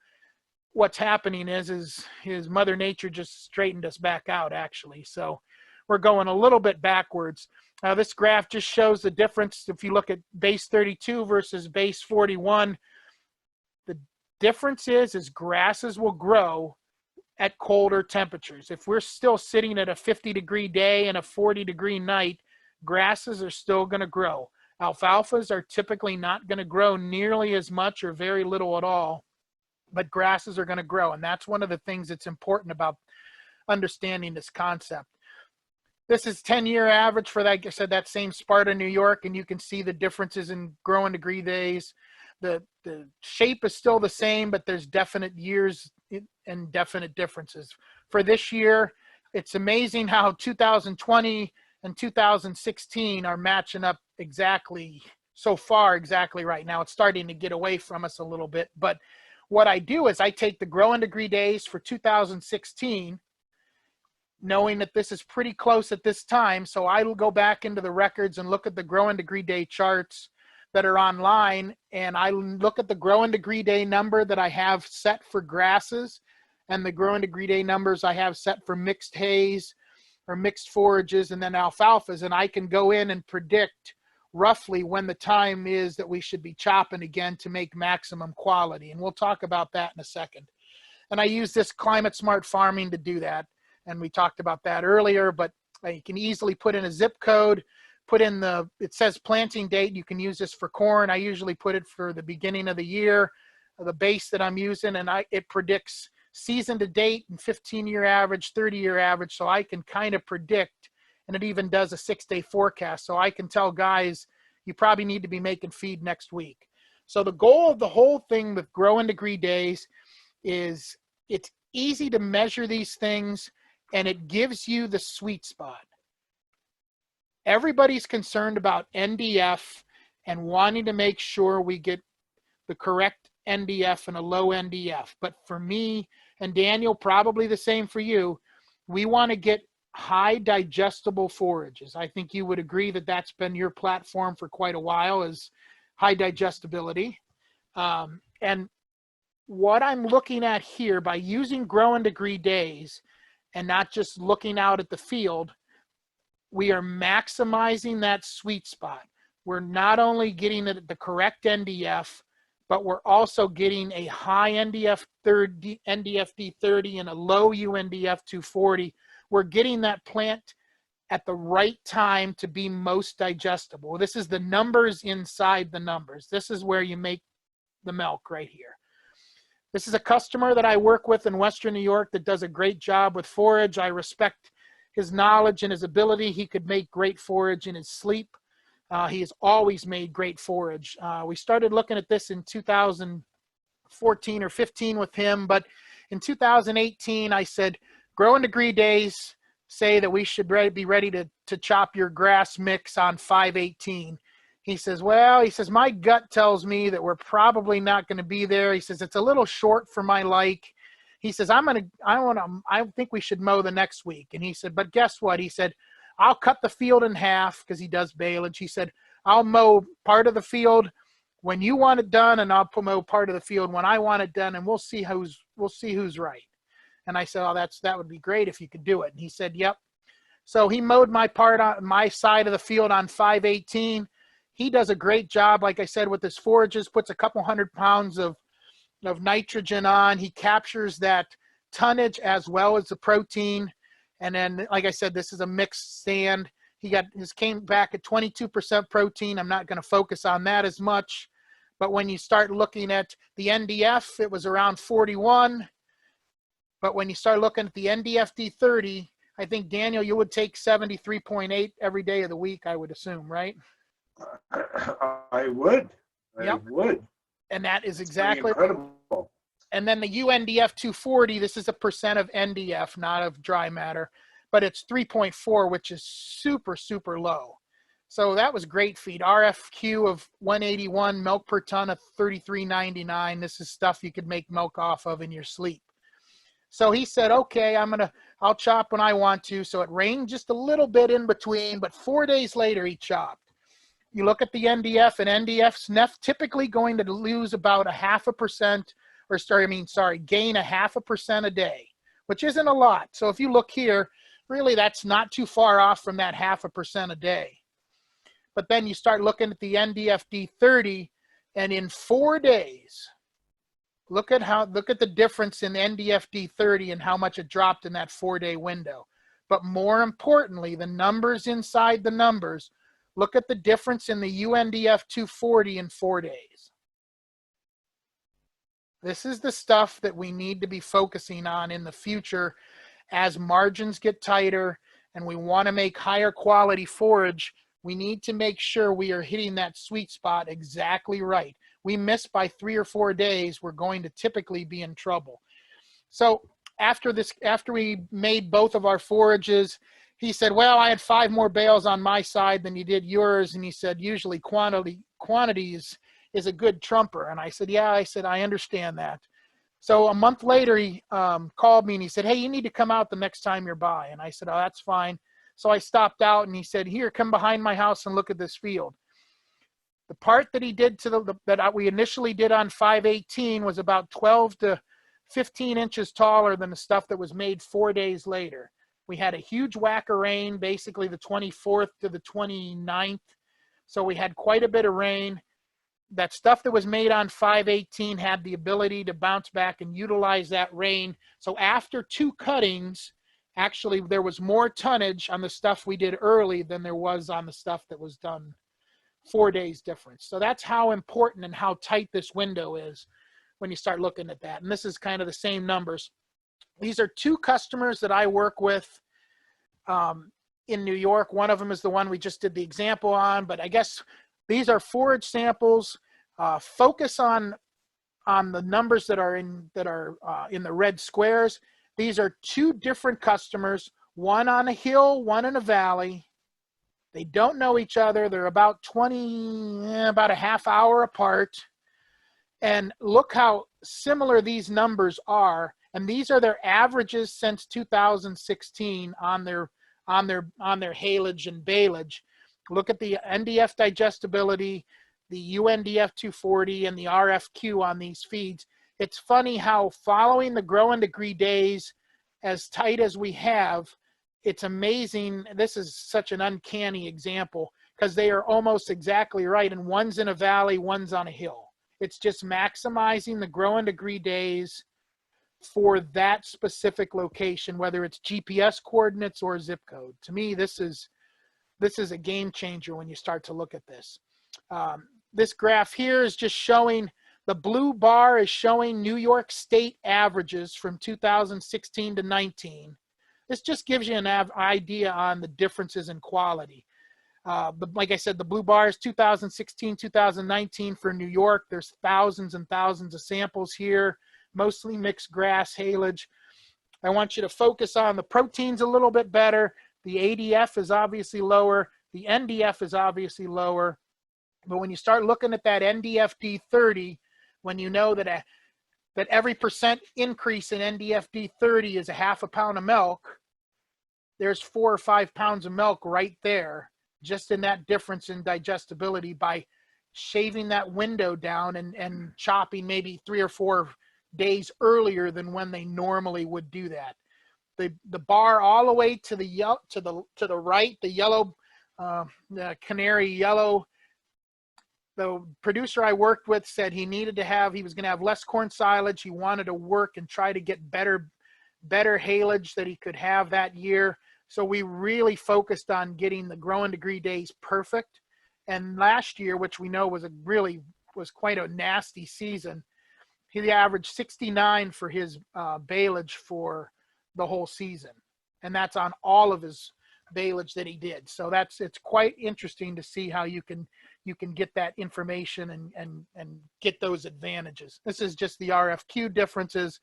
what's happening is Mother Nature just straightened us back out, actually. So we're going a little bit backwards. Now this graph just shows the difference. If you look at base 32 versus base 41, the difference is grasses will grow at colder temperatures. If we're still sitting at a 50-degree day and a 40-degree night, grasses are still going to grow. Alfalfas are typically not going to grow nearly as much or very little at all, but grasses are going to grow. And that's one of the things that's important about understanding this concept. This is 10-year average for that, like I said, that same Sparta, New York, and you can see the differences in growing degree days. The shape is still the same, but there's definite years and definite differences. For this year, it's amazing how 2020 and 2016 are matching up exactly so far, exactly right now. It's starting to get away from us a little bit. But what I do is I take the growing degree days for 2016, knowing that this is pretty close at this time. So I will go back into the records and look at the growing degree day charts that are online. And I look at the growing degree day number that I have set for grasses and the growing degree day numbers I have set for mixed hays or mixed forages and then alfalfas. And I can go in and predict roughly when the time is that we should be chopping again to make maximum quality. And we'll talk about that in a second. And I use this climate smart farming to do that. And we talked about that earlier, but you can easily put in a zip code, put in it says planting date. You can use this for corn. I usually put it for the beginning of the year, the base that I'm using, and it predicts season to date and 15-year average, 30-year average. So I can kind of predict, and it even does a 6-day forecast. So I can tell guys, you probably need to be making feed next week. So the goal of the whole thing with growing degree days is it's easy to measure these things, and it gives you the sweet spot. Everybody's concerned about NDF and wanting to make sure we get the correct NDF and a low NDF. But for me and Daniel, probably the same for you, we want to get high digestible forages. I think you would agree that that's been your platform for quite a while, is high digestibility. And what I'm looking at here by using growing degree days and not just looking out at the field, we are maximizing that sweet spot. We're not only getting the correct NDF, but we're also getting a high NDFD 30 and a low UNDF 240. We're getting that plant at the right time to be most digestible. This is the numbers inside the numbers. This is where you make the milk right here. This is a customer that I work with in Western New York that does a great job with forage. I respect his knowledge and his ability. He could make great forage in his sleep. He has always made great forage. We started looking at this in 2014 or 15 with him, but in 2018, I said, growing degree days say that we should be ready to chop your grass mix on 5/18. He says, well, he says, my gut tells me that we're probably not going to be there. He says, it's a little short for my like. He says, I think we should mow the next week. And he said, but guess what? He said, I'll cut the field in half because he does baleage. He said, I'll mow part of the field when you want it done, and I'll mow part of the field when I want it done, and we'll see who's right. And I said, oh, that would be great if you could do it. And he said, yep. So he mowed my part on my side of the field on 5/18. He does a great job, like I said, with his forages, puts a couple 100 pounds of nitrogen on. He captures that tonnage as well as the protein. And then, like I said, this is a mixed stand. His came back at 22% protein. I'm not going to focus on that as much, But when you start looking at the NDF, it was around 41. But when you start looking at the NDF D30, I think, Daniel, you would take 73.8 every day of the week, I would assume, right? I would. Yep. And that is exactly incredible. And then the UNDF 240, this is a percent of NDF, not of dry matter, but it's 3.4, which is super, super low. So that was great feed. RFQ of 181, milk per ton of 33.99. This is stuff you could make milk off of in your sleep. So he said, okay, I'll chop when I want to. So it rained just a little bit in between, but 4 days later he chopped. You look at the NDF, and NDF's typically going to lose about 0.5%, gain 0.5% a day, which isn't a lot. So if you look here, really that's not too far off from that 0.5% a day. But then you start looking at the NDF D30, and in 4 days, look at the difference in NDF D30 and how much it dropped in that 4-day window. But more importantly, the numbers inside the numbers, look at the difference in the UNDF 240 in 4 days. This is the stuff that we need to be focusing on in the future as margins get tighter and we want to make higher quality forage. We need to make sure we are hitting that sweet spot exactly right. We miss by 3 or 4 days, we're going to typically be in trouble. So after we made both of our forages, he said, well, I had 5 more bales on my side than you did yours. And he said, usually quantity is a good trumper. And I said, yeah, I understand that. So a month later, he called me and he said, hey, you need to come out the next time you're by. And I said, oh, that's fine. So I stopped out and he said, here, come behind my house and look at this field. The part that he did that we initially did on 518 was about 12 to 15 inches taller than the stuff that was made 4 days later. We had a huge whack of rain, basically the 24th to the 29th. So we had quite a bit of rain. That stuff that was made on 518 had the ability to bounce back and utilize that rain. So after 2 cuttings, actually there was more tonnage on the stuff we did early than there was on the stuff that was done 4 days difference. So that's how important and how tight this window is when you start looking at that. And this is kind of the same numbers. These are 2 customers that I work with in New York. One of them is the one we just did the example on, but I guess these are forage samples. Focus on the numbers that are in the red squares. These are 2 different customers, one on a hill, one in a valley. They don't know each other. They're about a half hour apart. And look how similar these numbers are. And these are their averages since 2016 on their haylage and baleage. Look at the NDF digestibility, the UNDF 240, and the RFQ on these feeds. It's funny how following the growing degree days as tight as we have, it's amazing. This is such an uncanny example because they are almost exactly right. And one's in a valley, one's on a hill. It's just maximizing the growing degree days for that specific location, whether it's GPS coordinates or zip code. To me, this is a game changer when you start to look at this. This graph here is just showing, the blue bar is showing New York State averages from 2016 to 19. This just gives you an idea on the differences in quality. Like I said, the blue bar is 2016, 2019 for New York. There's thousands and thousands of samples here, mostly mixed grass haylage. I want you to focus on the proteins a little bit better. The ADF is obviously lower. The NDF is obviously lower. But when you start looking at that NDF D30, when you know that every percent increase in NDF D30 is a half a pound of milk, there's 4 or 5 pounds of milk right there, just in that difference in digestibility by shaving that window down and chopping maybe 3 or 4 days earlier than when they normally would do that. The bar all the way to the right, the yellow, the canary yellow. The producer I worked with said he was going to have less corn silage. He wanted to work and try to get better haylage that he could have that year. So we really focused on getting the growing degree days perfect. And last year, which we know was a really was quite a nasty season. He averaged 69 for his baleage for the whole season, and that's on all of his baleage that he did. So it's quite interesting to see how you can get that information and get those advantages. This is just the RFQ differences.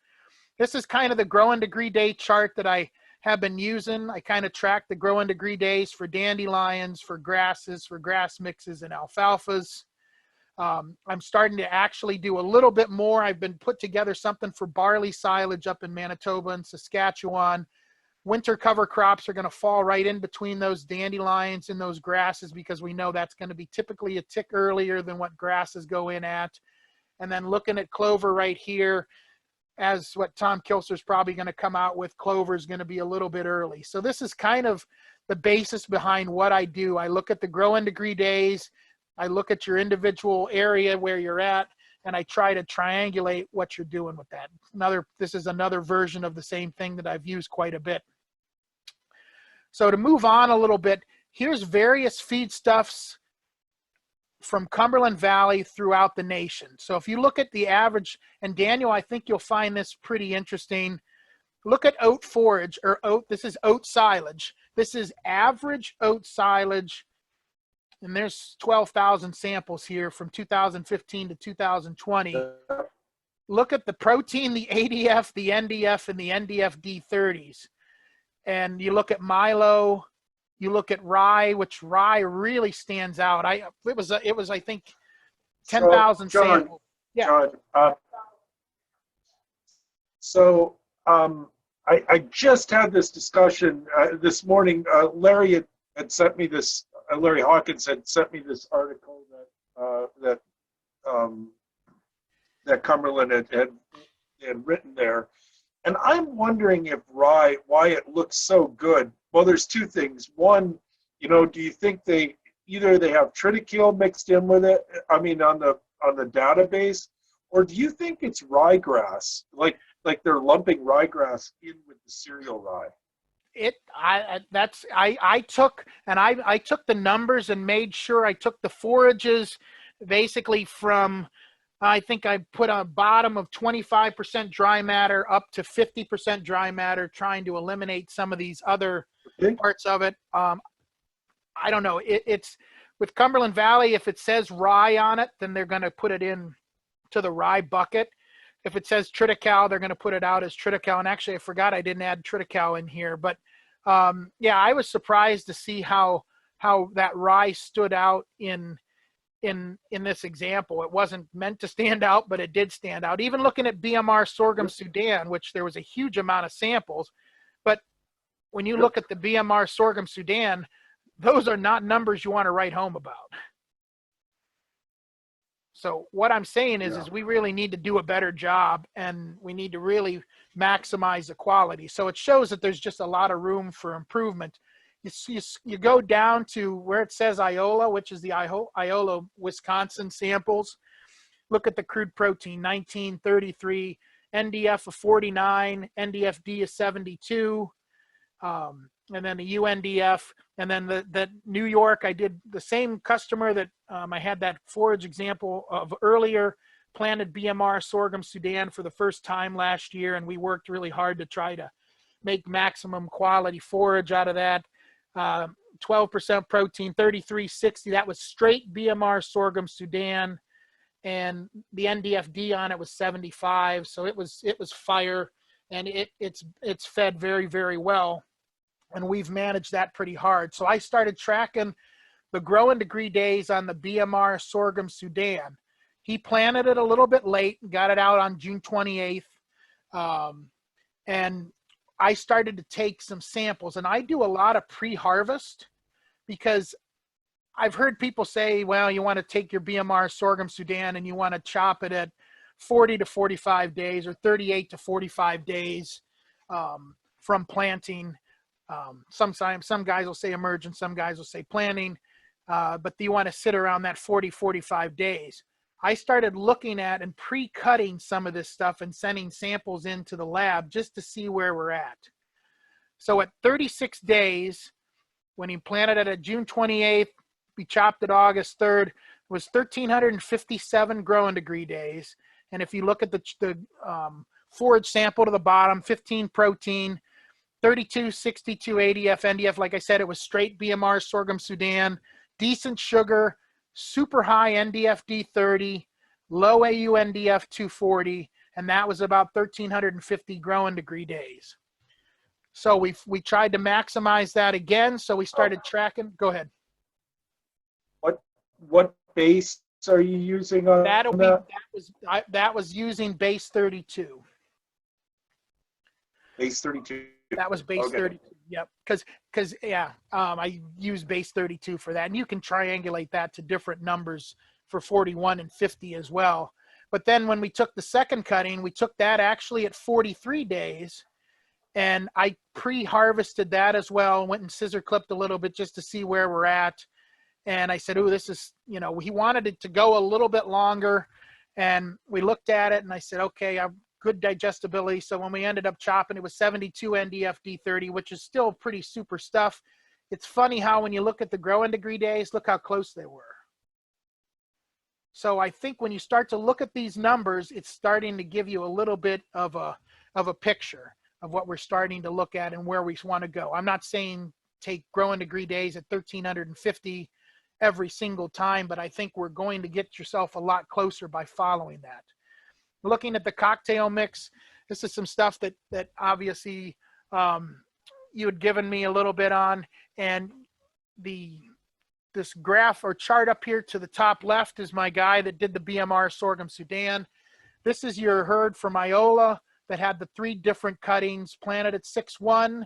This is kind of the growing degree day chart that I have been using. I kind of track the growing degree days for dandelions, for grasses, for grass mixes, and alfalfas. I'm starting to actually do a little bit more. I've been put together something for barley silage up in Manitoba and Saskatchewan. Winter cover crops are going to fall right in between those dandelions and those grasses, because we know that's going to be typically a tick earlier than what grasses go in at. And then looking at clover right here, as what Tom Kilser's probably going to come out with, clover is going to be a little bit early. So this is kind of the basis behind what I do. I look at the growing degree days, I look at your individual area where you're at, and I try to triangulate what you're doing with that. This is another version of the same thing that I've used quite a bit. So to move on a little bit, here's various feedstuffs from Cumberland Valley throughout the nation. So if you look at the average, and Daniel, I think you'll find this pretty interesting. Look at oat forage, or oat, this is oat silage. This is average oat silage, and there's 12,000 samples here from 2015 to 2020. Look at the protein, the ADF, the NDF, and the NDF D30s. And you look at milo, you look at rye, which rye really stands out. It was I think 10,000 samples. Yeah. John, I just had this discussion this morning. Larry had sent me this. Larry Hawkins had sent me this article that Cumberland had written there, and I'm wondering if why it looks so good. Well, there's two things. One, do you think they have triticale mixed in with it? I mean, on the database, or do you think it's ryegrass? Like they're lumping ryegrass in with the cereal rye? I took the numbers and made sure I took the forages basically from, I think I put a bottom of 25% dry matter up to 50% dry matter, trying to eliminate some of these other parts of it. I don't know. It's with Cumberland Valley, if it says rye on it, then they're going to put it in to the rye bucket. If it says triticale, they're going to put it out as triticale. And actually, I forgot I didn't add triticale in here. But yeah, I was surprised to see how that rye stood out in this example. It wasn't meant to stand out, but it did stand out. Even looking at BMR sorghum Sudan, which there was a huge amount of samples, but when you look at the BMR sorghum Sudan, those are not numbers you want to write home about. So what I'm saying is we really need to do a better job, and we need to really maximize the quality. So it shows that there's just a lot of room for improvement. You go down to where it says Iola, which is the Iola, Wisconsin samples. Look at the crude protein, 1933, NDF of 49, NDFD is 72, and then the UNDF, and then the New York, I did the same customer that I had that forage example of earlier, planted BMR sorghum Sudan for the first time last year, and we worked really hard to try to make maximum quality forage out of that. 12% protein, 3360, that was straight BMR sorghum Sudan, and the NDFD on it was 75, so it was fire, and it's fed very, very well, and we've managed that pretty hard. So I started tracking the growing degree days on the BMR sorghum Sudan. He planted it a little bit late, got it out on June 28th, and I started to take some samples, and I do a lot of pre-harvest because I've heard people say, well, you want to take your BMR sorghum Sudan and you want to chop it at 40 to 45 days or 38 to 45 days from planting. Sometimes some guys will say emergent, some guys will say planting, but you want to sit around that 40, 45 days. I started looking at and pre-cutting some of this stuff and sending samples into the lab just to see where we're at. So at 36 days, when he planted it at June 28th, we chopped it August 3rd, was 1,357 growing degree days. And if you look at the forage sample to the bottom, 15 protein, 32, 62 ADF, NDF. Like I said, it was straight BMR sorghum Sudan, decent sugar, super high NDF D30, low AU NDF 240, and that was about 1,350 growing degree days. So we tried to maximize that again. So we started tracking. Go ahead. What base are you using on that was using base 32. Base 32. That was base 32. Yep. Because I use base 32 for that, and you can triangulate that to different numbers for 41 and 50 as well. But then when we took the second cutting, we took that actually at 43 days, and I pre-harvested that as well. Went and scissor clipped a little bit just to see where we're at. And I said, oh, this is, he wanted it to go a little bit longer. And we looked at it and I said, okay, I've good digestibility. So when we ended up chopping, it was 72 NDF D30, which is still pretty super stuff. It's funny how when you look at the growing degree days, look how close they were. So I think when you start to look at these numbers, it's starting to give you a little bit of a picture of what we're starting to look at and where we want to go. I'm not saying take growing degree days at 1,350 every single time, but I think we're going to get yourself a lot closer by following that. Looking at the cocktail mix, this is some stuff that obviously you had given me a little bit on, and this graph or chart up here to the top left is my guy that did the BMR sorghum Sudan. This is your herd from Iola that had the 3 different cuttings, planted at 6-1,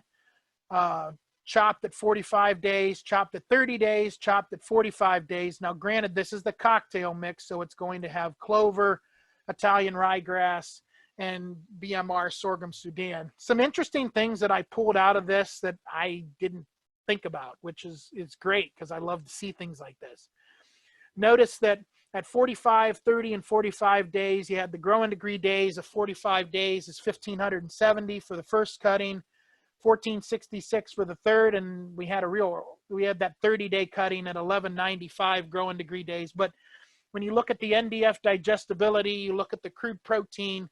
chopped at 45 days, chopped at 30 days, chopped at 45 days. Now, granted, this is the cocktail mix, so it's going to have clover, Italian ryegrass, and BMR sorghum Sudan. Some interesting things that I pulled out of this that I didn't think about, which is great because I love to see things like this. Notice that at 45, 30, and 45 days, you had the growing degree days of 45 days is 1,570 for the first cutting, 1466 for the third, and we had that 30-day cutting at 1195 growing degree days. But when you look at the NDF digestibility, you look at the crude protein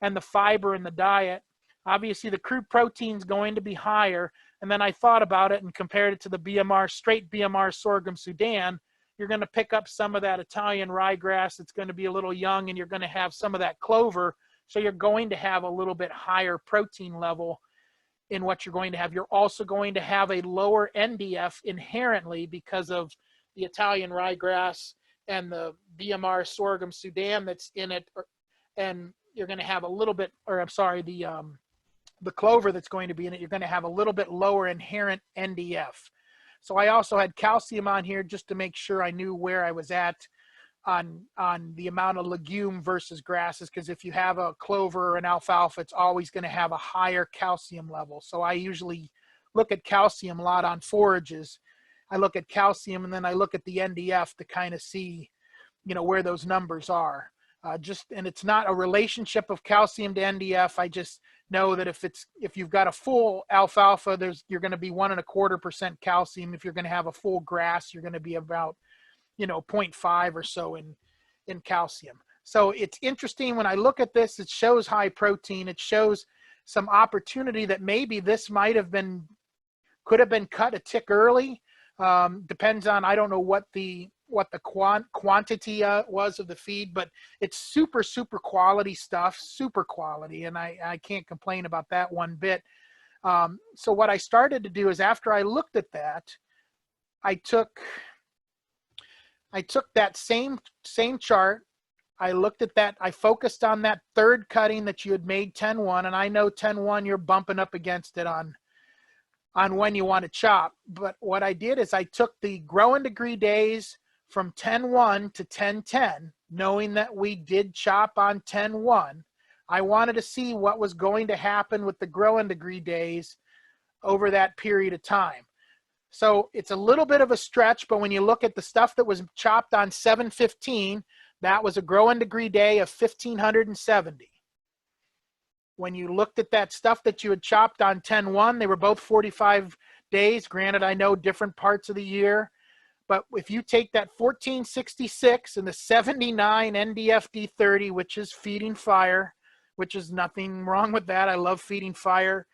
and the fiber in the diet, obviously the crude protein is going to be higher. And then I thought about it and compared it to the BMR, straight BMR sorghum Sudan. You're going to pick up some of that Italian ryegrass. It's going to be a little young, and you're going to have some of that clover. So you're going to have a little bit higher protein level in what you're going to have. You're also going to have a lower NDF inherently because of the Italian ryegrass and the BMR sorghum Sudan that's in it. And you're going to have a little bit, or I'm sorry, the clover that's going to be in it, you're going to have a little bit lower inherent NDF. So I also had calcium on here just to make sure I knew where I was at on the amount of legume versus grasses, because if you have a clover or an alfalfa, it's always going to have a higher calcium level. So I usually look at calcium a lot on forages. I look at calcium and then I look at the NDF to kind of see, where those numbers are. And it's not a relationship of calcium to NDF. I just know that if you've got a full alfalfa, you're going to be 1.25% calcium. If you're going to have a full grass, you're going to be about 0.5 or so in calcium. So it's interesting when I look at this, it shows high protein. It shows some opportunity that maybe this could have been cut a tick early. Depends on, I don't know what the quantity was of the feed, but it's super, super quality stuff, super quality. And I can't complain about that one bit. So what I started to do is after I looked at that, I took that same chart. I looked at that. I focused on that third cutting that you had made 10-1, and I know 10-1 you're bumping up against it on when you want to chop. But what I did is I took the growing degree days from 10-1 to 10-10, knowing that we did chop on 10-1. I wanted to see what was going to happen with the growing degree days over that period of time. So it's a little bit of a stretch, but when you look at the stuff that was chopped on 7-15, that was a growing degree day of 1,570. When you looked at that stuff that you had chopped on 10-1, they were both 45 days. Granted, I know different parts of the year, But if you take that 1466 and the 79 NDFD 30, which is feeding fire, which is nothing wrong with that. I love feeding fire.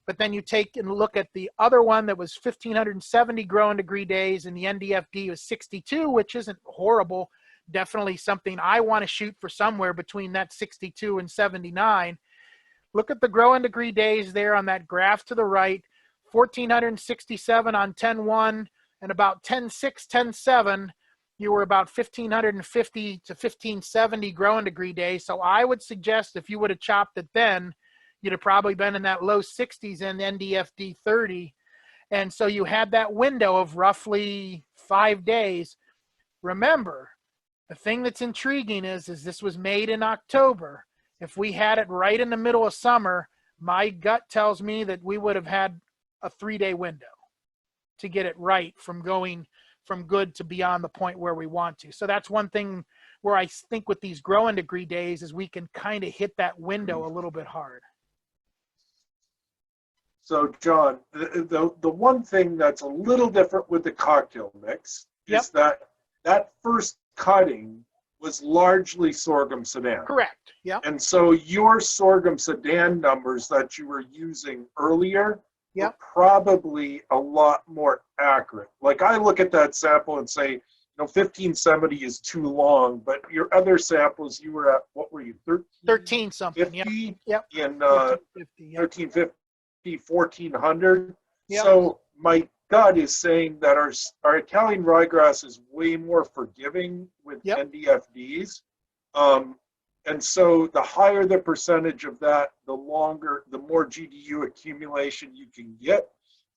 But then you take and look at the other one that was 1,570 growing degree days, and the NDFD was 62, which isn't horrible. Definitely something I want to shoot for somewhere between that 62 and 79. Look at the growing degree days there on that graph to the right, 1,467 on 10-1, and about 10-6, 10-7, you were about 1,550 to 1,570 growing degree days. So I would suggest if you would have chopped it then, you'd have probably been in that low 60s in NDFD 30. And so you had that window of roughly 5 days. Remember, the thing that's intriguing is this was made in October. If we had it right in the middle of summer, my gut tells me that we would have had a 3-day window to get it right from going from good to beyond the point where we want to. So that's one thing where I think with these growing degree days is we can kind of hit that window a little bit hard. So John, the one thing that's a little different with the cocktail mix is that first cutting was largely sorghum Sudan. Correct. Yeah. And so your sorghum Sudan numbers that you were using earlier were probably a lot more accurate. Like I look at that sample and say, 1570 is too long, but your other samples, you were at, what were you, 13 something? 50 Yep. In 1350, 1400. So my gut is saying that our Italian ryegrass is way more forgiving with NDFDs. And so the higher the percentage of that, the more GDU accumulation you can get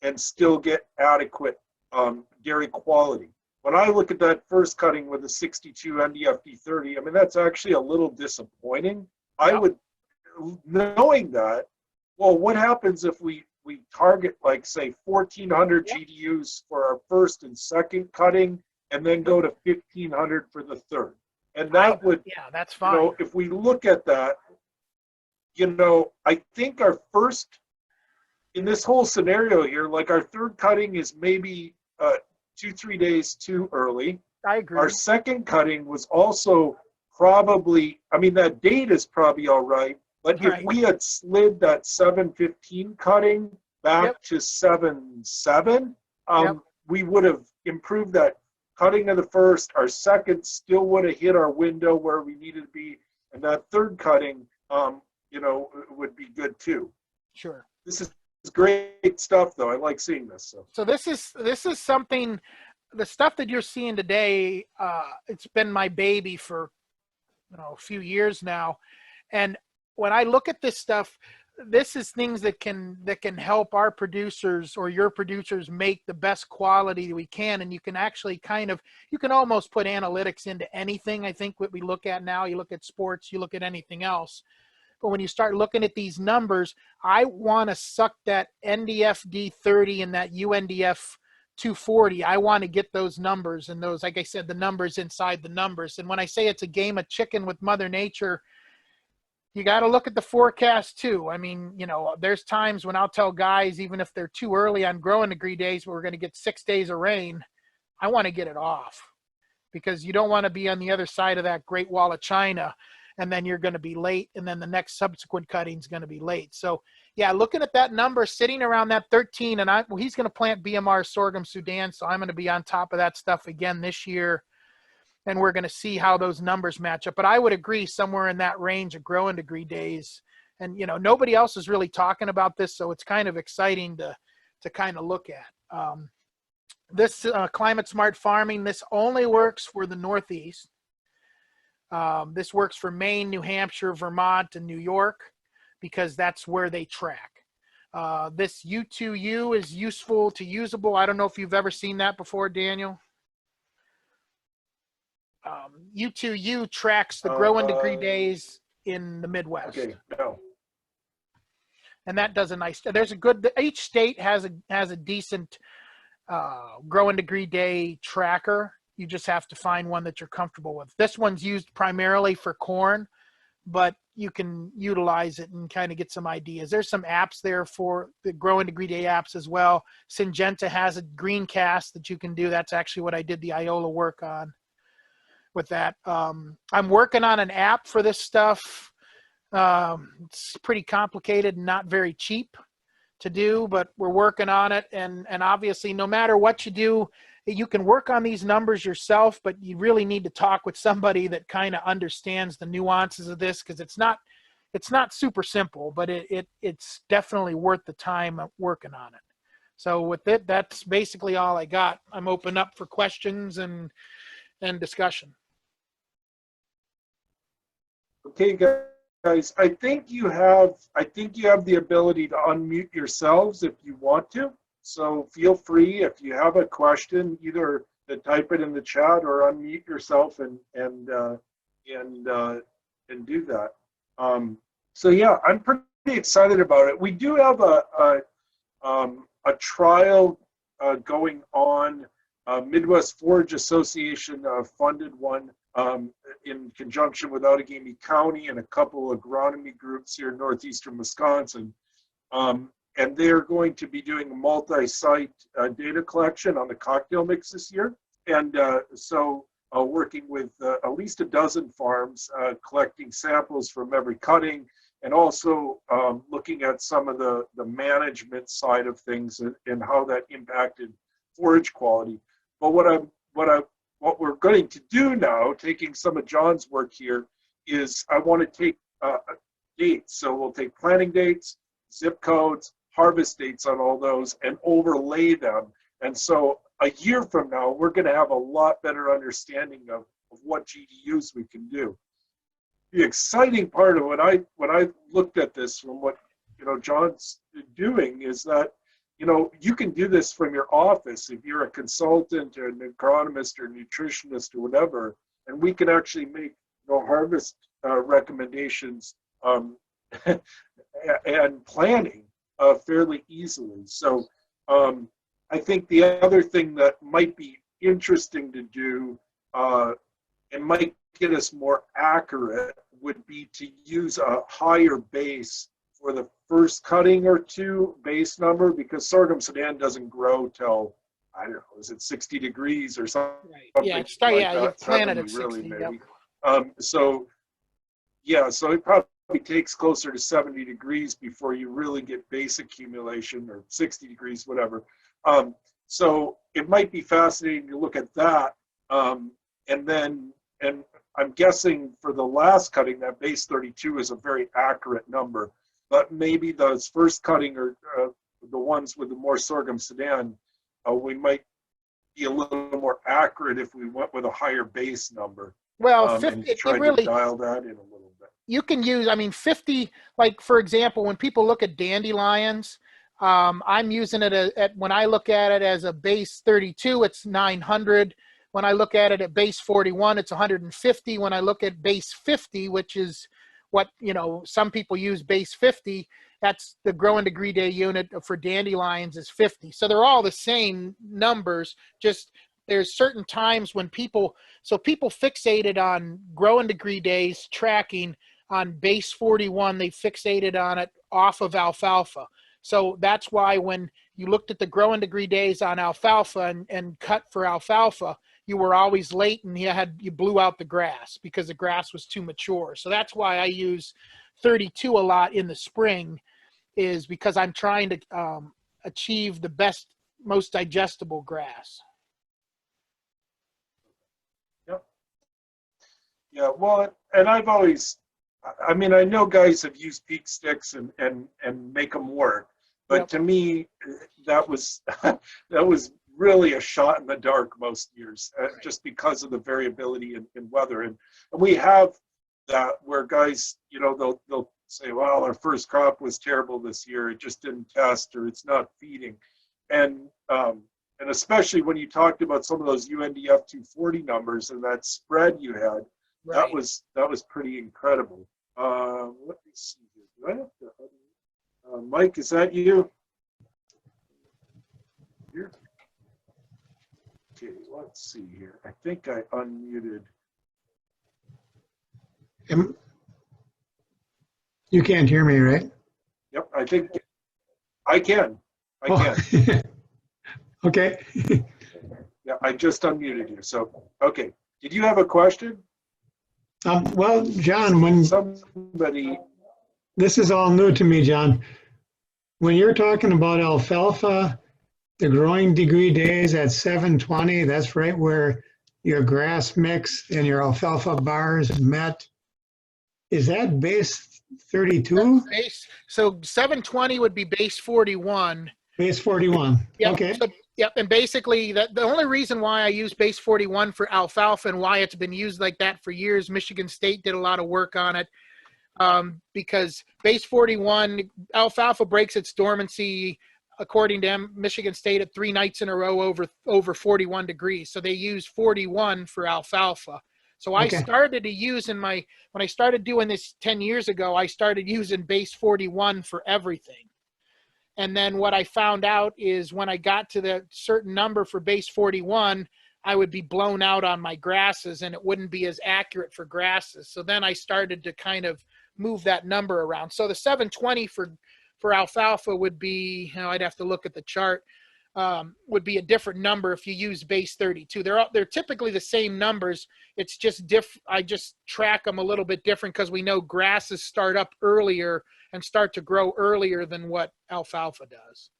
and still get adequate dairy quality. When I look at that first cutting with a 62 NDFD 30, I mean, that's actually a little disappointing. I would, knowing that, well, what happens if we target, like, say, 1,400 GDUs for our first and second cutting and then go to 1,500 for the third? And that would, that's fine. If we look at that, I think our first, in this whole scenario here, like our third cutting is maybe 2-3 days too early. I agree. Our second cutting was also probably, I mean, that date is probably all right, but if we had slid that 715 cutting back to 7-7, we would have improved that cutting of the first. Our second still would have hit our window where we needed to be, and that third cutting, would be good too. Sure. This is great stuff, though. I like seeing this. So this is something. The stuff that you're seeing today, it's been my baby for a few years now, and when I look at this stuff, this is things that can help our producers or your producers make the best quality we can. And you can actually you can almost put analytics into anything. I think what we look at now, you look at sports, you look at anything else. But when you start looking at these numbers, I want to suck that NDFD 30 and that UNDF 240. I want to get those numbers, and those, like I said, the numbers inside the numbers. And when I say it's a game of chicken with Mother Nature, you got to look at the forecast too. I mean, there's times when I'll tell guys, even if they're too early on growing degree days, we're going to get 6 days of rain. I want to get it off, because you don't want to be on the other side of that Great Wall of China, and then you're going to be late, and then the next subsequent cutting is going to be late. So yeah, looking at that number sitting around that 13, and he's going to plant BMR sorghum Sudan, so I'm going to be on top of that stuff again this year. And we're going to see how those numbers match up. But I would agree somewhere in that range of growing degree days. And, nobody else is really talking about this, so it's kind of exciting to kind of look at. This climate smart farming, this only works for the Northeast. This works for Maine, New Hampshire, Vermont, and New York, because that's where they track. This U2U is useful to usable. I don't know if you've ever seen that before, Daniel. U2U tracks the growing degree days in the Midwest. Okay, no. And that does a nice, each state has a decent growing degree day tracker. You just have to find one that you're comfortable with. This one's used primarily for corn, but you can utilize it and kind of get some ideas. There's some apps there for the Grow and Degree Day apps as well. Syngenta has a greencast that you can do. That's actually what I did the Iola work on with that. I'm working on an app for this stuff. It's pretty complicated and not very cheap to do, but we're working on it. And obviously, no matter what you do, you can work on these numbers yourself, but you really need to talk with somebody that kind of understands the nuances of this, because it's not super simple, but it's definitely worth the time of working on it. So with it, that's basically all I got. I'm open up for questions and discussion. Okay, guys, I think you have the ability to unmute yourselves if you want to. So feel free, if you have a question, either to type it in the chat or unmute yourself and do that. So yeah, I'm pretty excited about it. We do have a trial going on. Midwest Forage Association funded one in conjunction with Outagamie County and a couple of agronomy groups here in northeastern Wisconsin. And they're going to be doing a multi-site data collection on the cocktail mix this year. And so working with at least a dozen farms, collecting samples from every cutting, and also looking at some of the management side of things and how that impacted forage quality. But what we're going to do now, taking some of John's work here, is I want to take dates. So we'll take planting dates, zip codes, harvest dates on all those, and overlay them. And so a year from now, we're going to have a lot better understanding of what GDUs we can do. The exciting part of when I looked at this from what John's doing is that you can do this from your office if you're a consultant or an agronomist or nutritionist or whatever, and we can actually make harvest recommendations and planning fairly easily. So I think the other thing that might be interesting to do and might get us more accurate would be to use a higher base for the first cutting or two base number, because sorghum Sudan doesn't grow till, I don't know, is it 60 degrees or something? Right. Yeah, you plant it at 60. Maybe. So it probably takes closer to 70 degrees before you really get base accumulation, or 60 degrees, whatever. So it might be fascinating to look at that. And I'm guessing for the last cutting, that base 32 is a very accurate number. But maybe those first cutting are the ones with the more sorghum Sudan, we might be a little more accurate if we went with a higher base number. Well, and try to dial that in a little bit. You can use, 50, like for example, when people look at dandelions, I'm using it when I look at it as a base 32, it's 900. When I look at it at base 41, it's 150. When I look at base 50, which is what, some people use base 50, that's the Grow and Degree Day unit for dandelions is 50. So they're all the same numbers, just there's certain times when people fixated on Grow and Degree Days tracking on base 41, they fixated on it off of alfalfa. So that's why when you looked at the Grow and Degree Days on alfalfa and cut for alfalfa, you were always late and you blew out the grass because the grass was too mature. So that's why I use 32 a lot in the spring, is because I'm trying to achieve the best, most digestible grass. Yep. Yeah, well, and I've always, I know guys have used peak sticks and make them work, but Yep. To me, that was really a shot in the dark most years, just because of the variability in weather. And we have that where guys, they'll say, well, our first crop was terrible this year. It just didn't test, or it's not feeding. And especially when you talked about some of those UNDF 240 numbers and that spread you had, Right. that was pretty incredible. Let me see here. Do I have to, Mike, is that you? Here. Okay, let's see here. I think I unmuted. You can't hear me, right? Yep, I think I can. I Oh. can. Okay. Yeah, I just unmuted you. So, okay. Did you have a question? Well, John, when Somebody, this is all new to me, John, when you're talking about alfalfa, the growing degree days at 720, that's right where your grass mix and your alfalfa bars met. Is that base 32? So 720 would be base 41. Base 41. Yep. Okay. So, yep. And basically, the only reason why I use base 41 for alfalfa and why it's been used like that for years, Michigan State did a lot of work on it, because base 41, alfalfa breaks its dormancy, according to Michigan State, at 3 nights in a row over 41 degrees. So they use 41 for alfalfa. So I started to use when I started doing this 10 years ago, I started using base 41 for everything. And then what I found out is when I got to the certain number for base 41, I would be blown out on my grasses and it wouldn't be as accurate for grasses. So then I started to kind of move that number around. So the 720 for alfalfa would be, I'd have to look at the chart, would be a different number if you use base 32. They're typically the same numbers. It's just I just track them a little bit different because we know grasses start up earlier and start to grow earlier than what alfalfa does.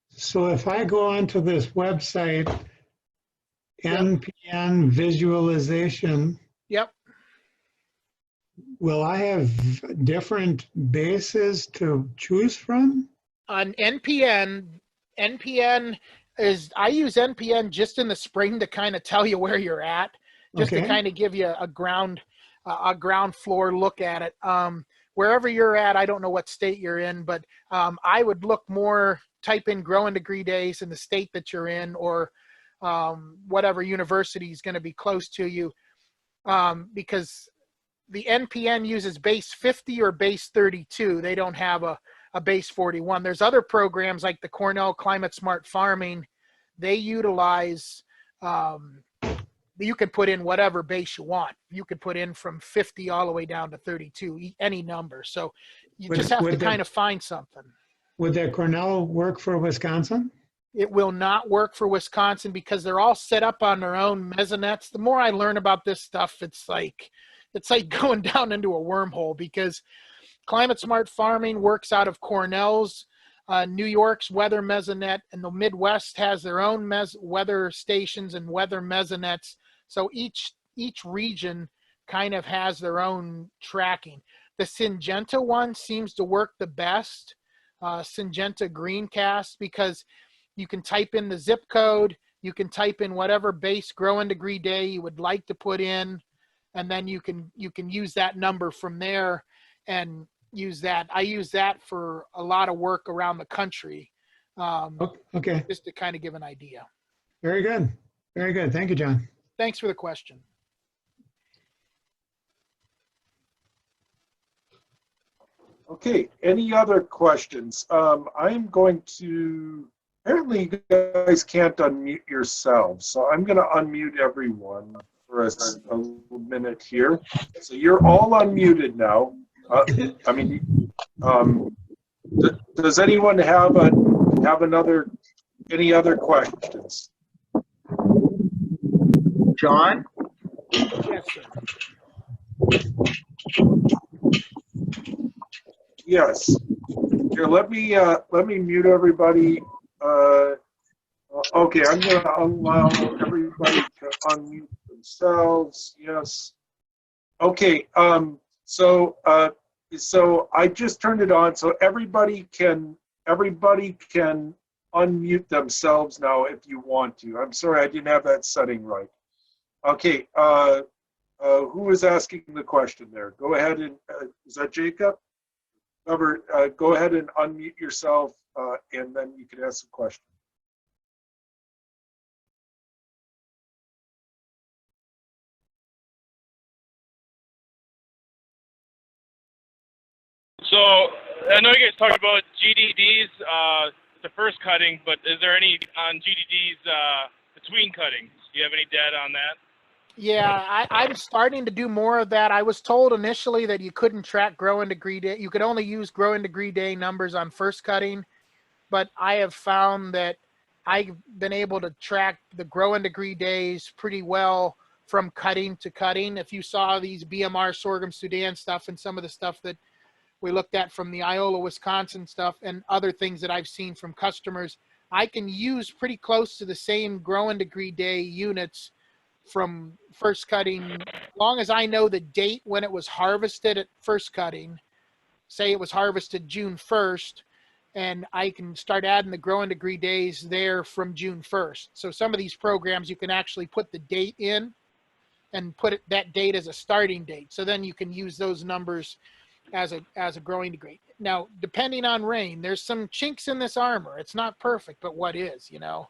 So if I go onto this website, NPN visualization, Yep. will I have different bases to choose from? On NPN I use NPN just in the spring to kind of tell you where you're at, just to kind of give you a ground floor look at it. Wherever you're at, I don't know what state you're in, but I would type in growing degree days in the state that you're in, or whatever university is going to be close to you, because the NPN uses base 50 or base 32. They don't have a base 41. There's other programs like the Cornell Climate Smart Farming. They utilize, you can put in whatever base you want. You could put in from 50 all the way down to 32, any number. So you just have to kind of find something. Would that Cornell work for Wisconsin? It will not work for Wisconsin because they're all set up on their own mesonettes. The more I learn about this stuff, it's like going down into a wormhole, because Climate Smart Farming works out of Cornell's, New York's weather mesonet, and the Midwest has their own weather stations and weather mesonettes. So each region kind of has their own tracking. The Syngenta one seems to work the best, Syngenta Greencast, because you can type in the zip code, you can type in whatever base growing degree day you would like to put in, and then you can use that number from there and use that. I use that for a lot of work around the country. Okay. Just to kind of give an idea. Very good. Very good. Thank you, John. Thanks for the question. okay, any other questions? I'm going to, apparently you guys can't unmute yourselves, so I'm going to unmute everyone for a little minute here. So you're all unmuted now. Does anyone have any other questions? John? Yes, sir. Yes. Here, let me mute everybody. Okay, I'm going to allow everybody to unmute themselves. Yes. Okay. So I just turned it on, so everybody can unmute themselves now if you want to. I'm sorry, I didn't have that setting right. Okay. Who is asking the question there? Go ahead and is that Jacob? Go ahead and unmute yourself, and then you can ask a question. So I know you guys talked about GDDs, the first cutting, but is there any on GDDs between cuttings? Do you have any data on that? Yeah, I'm starting to do more of that. I was told initially that you couldn't track growing degree day. You could only use growing degree day numbers on first cutting, but I have found that I've been able to track the growing degree days pretty well from cutting to cutting. If you saw these BMR sorghum Sudan stuff and some of the stuff that we looked at from the Iola, Wisconsin stuff and other things that I've seen from customers, I can use pretty close to the same growing degree day units from first cutting, as long as I know the date when it was harvested at first cutting. Say it was harvested June 1st, and I can start adding the growing degree days there from June 1st. So some of these programs, you can actually put the date in and put that date as a starting date. So then you can use those numbers as a growing degree. Now, depending on rain, there's some chinks in this armor. It's not perfect, but what is, you know?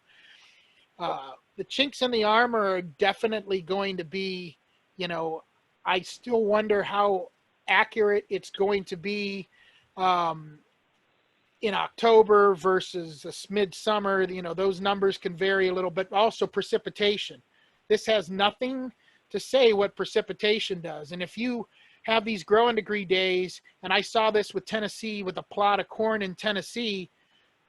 The chinks in the armor are definitely going to be, you know, I still wonder how accurate it's going to be in October versus a midsummer. You know, those numbers can vary a little bit. Also precipitation. This has nothing to say what precipitation does. And if you have these growing degree days, and I saw this with Tennessee, with a plot of corn in Tennessee,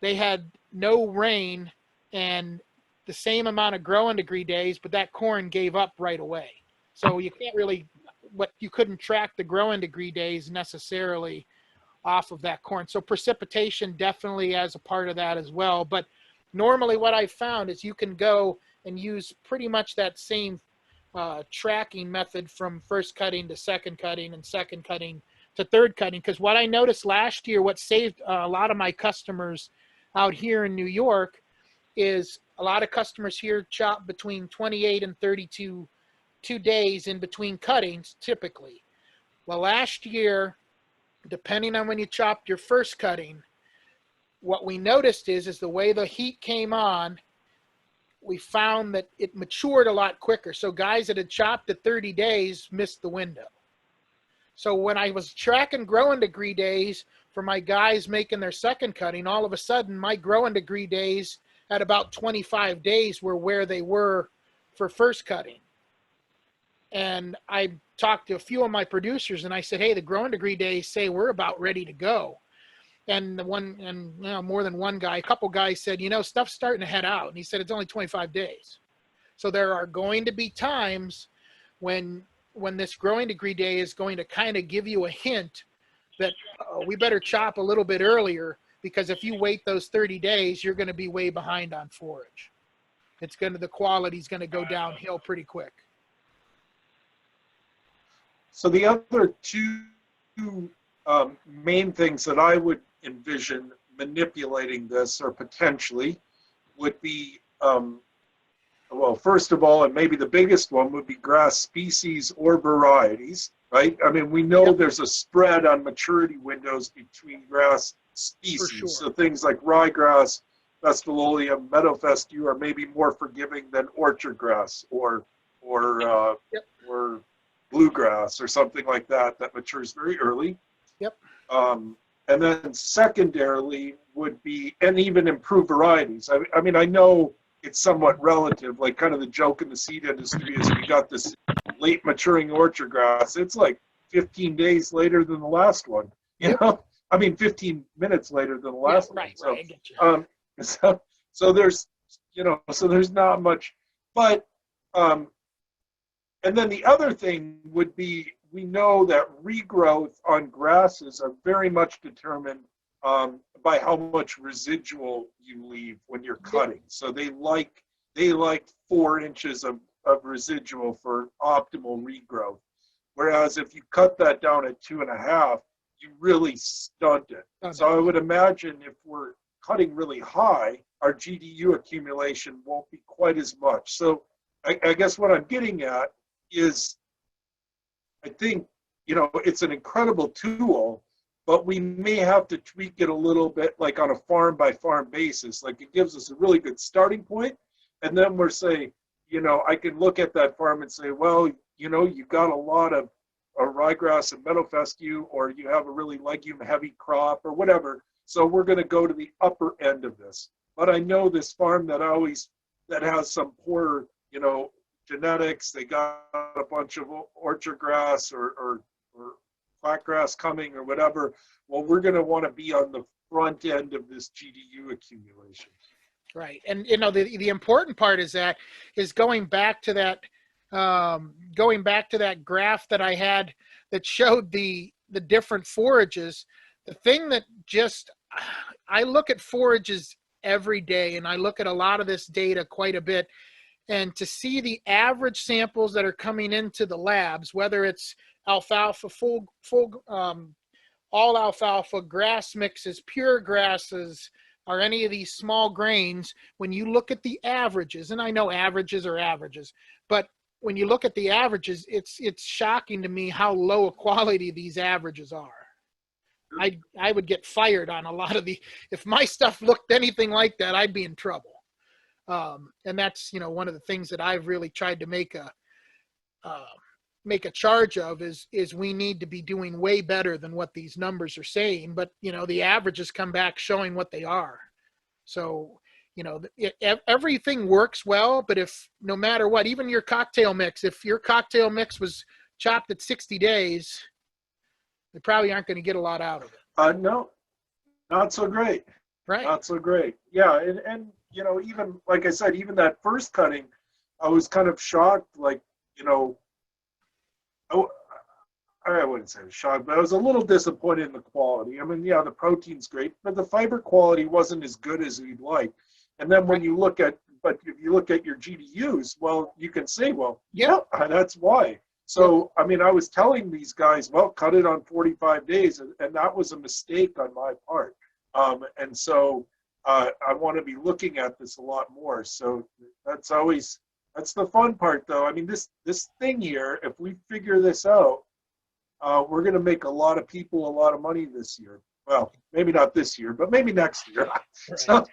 they had no rain and the same amount of growing degree days, but that corn gave up right away. So you can't really, you couldn't track the growing degree days necessarily off of that corn. So precipitation definitely as a part of that as well. But normally what I found is you can go and use pretty much that same tracking method from first cutting to second cutting and second cutting to third cutting. Because what I noticed last year, what saved a lot of my customers out here in New York is a lot of customers here chop between 28 and 32 days in between cuttings typically. Well, last year, depending on when you chopped your first cutting, what we noticed is the way the heat came on, we found that it matured a lot quicker. So guys that had chopped at 30 days missed the window. So when I was tracking growing degree days for my guys making their second cutting, all of a sudden my growing degree days at about 25 days were where they were for first cutting. And I talked to a few of my producers and I said, hey, the growing degree days say we're about ready to go. And more than one guy, a couple guys said, you know, stuff's starting to head out. And he said, it's only 25 days. So there are going to be times when this growing degree day is going to kind of give you a hint that we better chop a little bit earlier, because if you wait those 30 days, you're going to be way behind on forage. The quality's going to go downhill pretty quick. So the other two main things that I would envision manipulating this, or potentially, would be, well, first of all, and maybe the biggest one, would be grass species or varieties, right? I mean, we know there's a spread on maturity windows between grass species. For sure. So things like ryegrass, vestaloleum, meadowfestu are maybe more forgiving than orchard grass or bluegrass or something like that matures very early. Yep. And then secondarily would be, and even improved varieties. I mean, I know it's somewhat relative, like kind of the joke in the seed industry is we got this late maturing orchard grass. It's like 15 days later than the last one, you know? I mean, 15 minutes later than the last one. Right, so, right, I get you. So there's, you know, so there's not much, but, and then the other thing would be, we know that regrowth on grasses are very much determined by how much residual you leave when you're cutting. So they like 4 inches of residual for optimal regrowth. Whereas if you cut that down at 2.5, you really stunt it. So I would imagine if we're cutting really high, our GDU accumulation won't be quite as much. So I guess what I'm getting at is, I think, you know, it's an incredible tool, but we may have to tweak it a little bit, like on a farm by farm basis. Like it gives us a really good starting point, and then we're saying, you know, I can look at that farm and say, well, you know, you got a lot of ryegrass and meadowfestu, or you have a really legume heavy crop or whatever. So we're going to go to the upper end of this. But I know this farm that has some poor, you know, genetics, they got a bunch of orchard grass or flat grass coming or whatever. Well, we're going to want to be on the front end of this GDU accumulation. Right. And, you know, the important part is going back to that graph that I had that showed the different forages. The thing that I look at forages every day, and I look at a lot of this data quite a bit, and to see the average samples that are coming into the labs, whether it's alfalfa, all alfalfa, grass mixes, pure grasses, or any of these small grains, when you look at the averages, and I know averages are averages, but when you look at the averages, it's shocking to me how low a quality these averages are. I would get fired on a lot of if my stuff looked anything like that, I'd be in trouble. And that's, you know, one of the things that I've really tried to make a charge of is we need to be doing way better than what these numbers are saying. But, you know, the averages come back showing what they are. So, you know, everything works well, but if no matter what, even your cocktail mix, if your cocktail mix was chopped at 60 days, they probably aren't going to get a lot out of it. No, not so great. Right. Not so great. Yeah. And, you know, even like I said, even that first cutting, I was kind of shocked, like, you know, I wouldn't say shocked, but I was a little disappointed in the quality. I mean, yeah, the protein's great, but the fiber quality wasn't as good as we'd like. And then when you look at, but if you look at your GDUs, well, you can say, well, yeah, that's why. So, I mean, I was telling these guys, well, cut it on 45 days, and that was a mistake on my part. And so I want to be looking at this a lot more. So that's the fun part, though. I mean, this thing here, if we figure this out, we're going to make a lot of people a lot of money this year. Well, maybe not this year, but maybe next year. Right. So,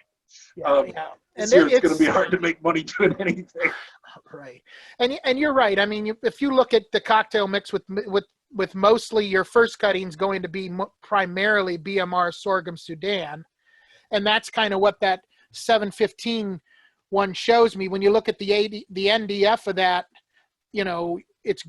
this year it's going to be hard to make money doing anything. Right. And you're right. I mean, if you look at the cocktail mix with mostly your first cuttings going to be primarily BMR sorghum Sudan, and that's kind of what that 715 one shows me. When you look at the NDF of that, you know, it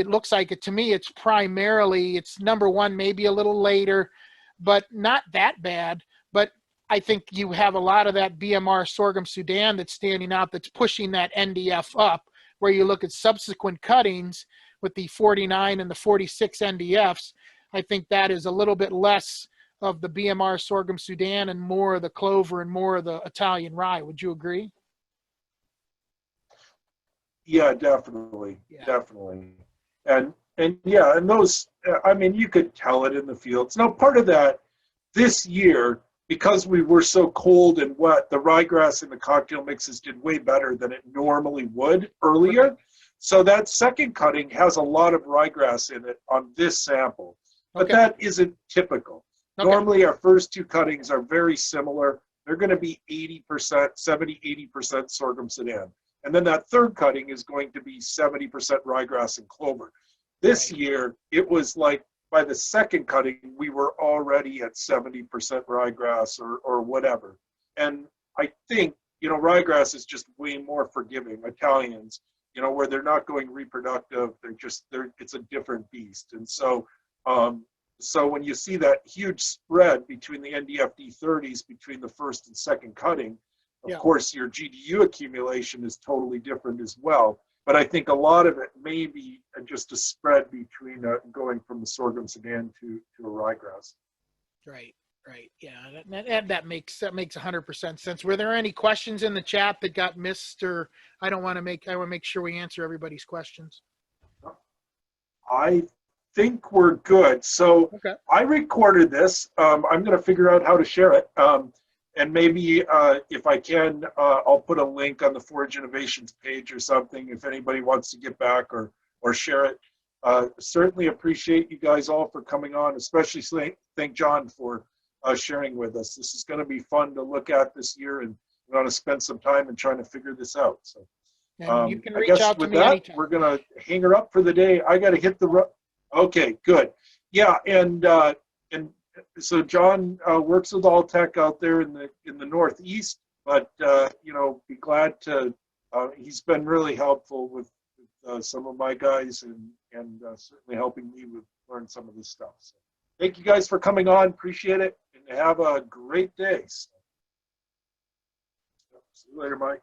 looks like it to me, it's number one, maybe a little later, but not that bad. But I think you have a lot of that BMR sorghum Sudan that's standing out, that's pushing that NDF up, where you look at subsequent cuttings with the 49 and the 46 NDFs. I think that is a little bit less of the BMR sorghum Sudan and more of the clover and more of the Italian rye. Would you agree? Yeah, definitely. Yeah. Definitely. And yeah, and those, I mean, you could tell it in the fields. Now, part of that this year, because we were so cold and wet, the ryegrass in the cocktail mixes did way better than it normally would earlier. Okay. So that second cutting has a lot of ryegrass in it on this sample, but that isn't typical. Okay. Normally our first two cuttings are very similar. They're going to be 70-80% sorghum Sudan. And then that third cutting is going to be 70% ryegrass and clover. This year, it was like by the second cutting, we were already at 70% ryegrass or whatever. And I think, you know, ryegrass is just way more forgiving. Italians, you know, where they're not going reproductive, it's a different beast. And so, so when you see that huge spread between the NDFD 30s between the first and second cutting, of course, your GDU accumulation is totally different as well. But I think a lot of it may be just a spread between going from the sorghum Sudan to a ryegrass. Right. Yeah, that makes 100% sense. Were there any questions in the chat that got missed, or I want to make sure we answer everybody's questions? I think we're good. So I recorded this. I'm going to figure out how to share it. And maybe if I can, I'll put a link on the Forage Innovations page or something if anybody wants to get back or share it. Certainly appreciate you guys all for coming on, especially thank John for sharing with us. This is going to be fun to look at this year, and we want to spend some time in trying to figure this out. So you can reach out to me anytime. We're going to hang her up for the day. I got to hit the road. Okay, good. Yeah, and so John works with Alltech out there in the Northeast, but you know, be glad to he's been really helpful with some of my guys and certainly helping me with learn some of this stuff. So thank you guys for coming on. Appreciate it, and have a great day. So, see you later, Mike.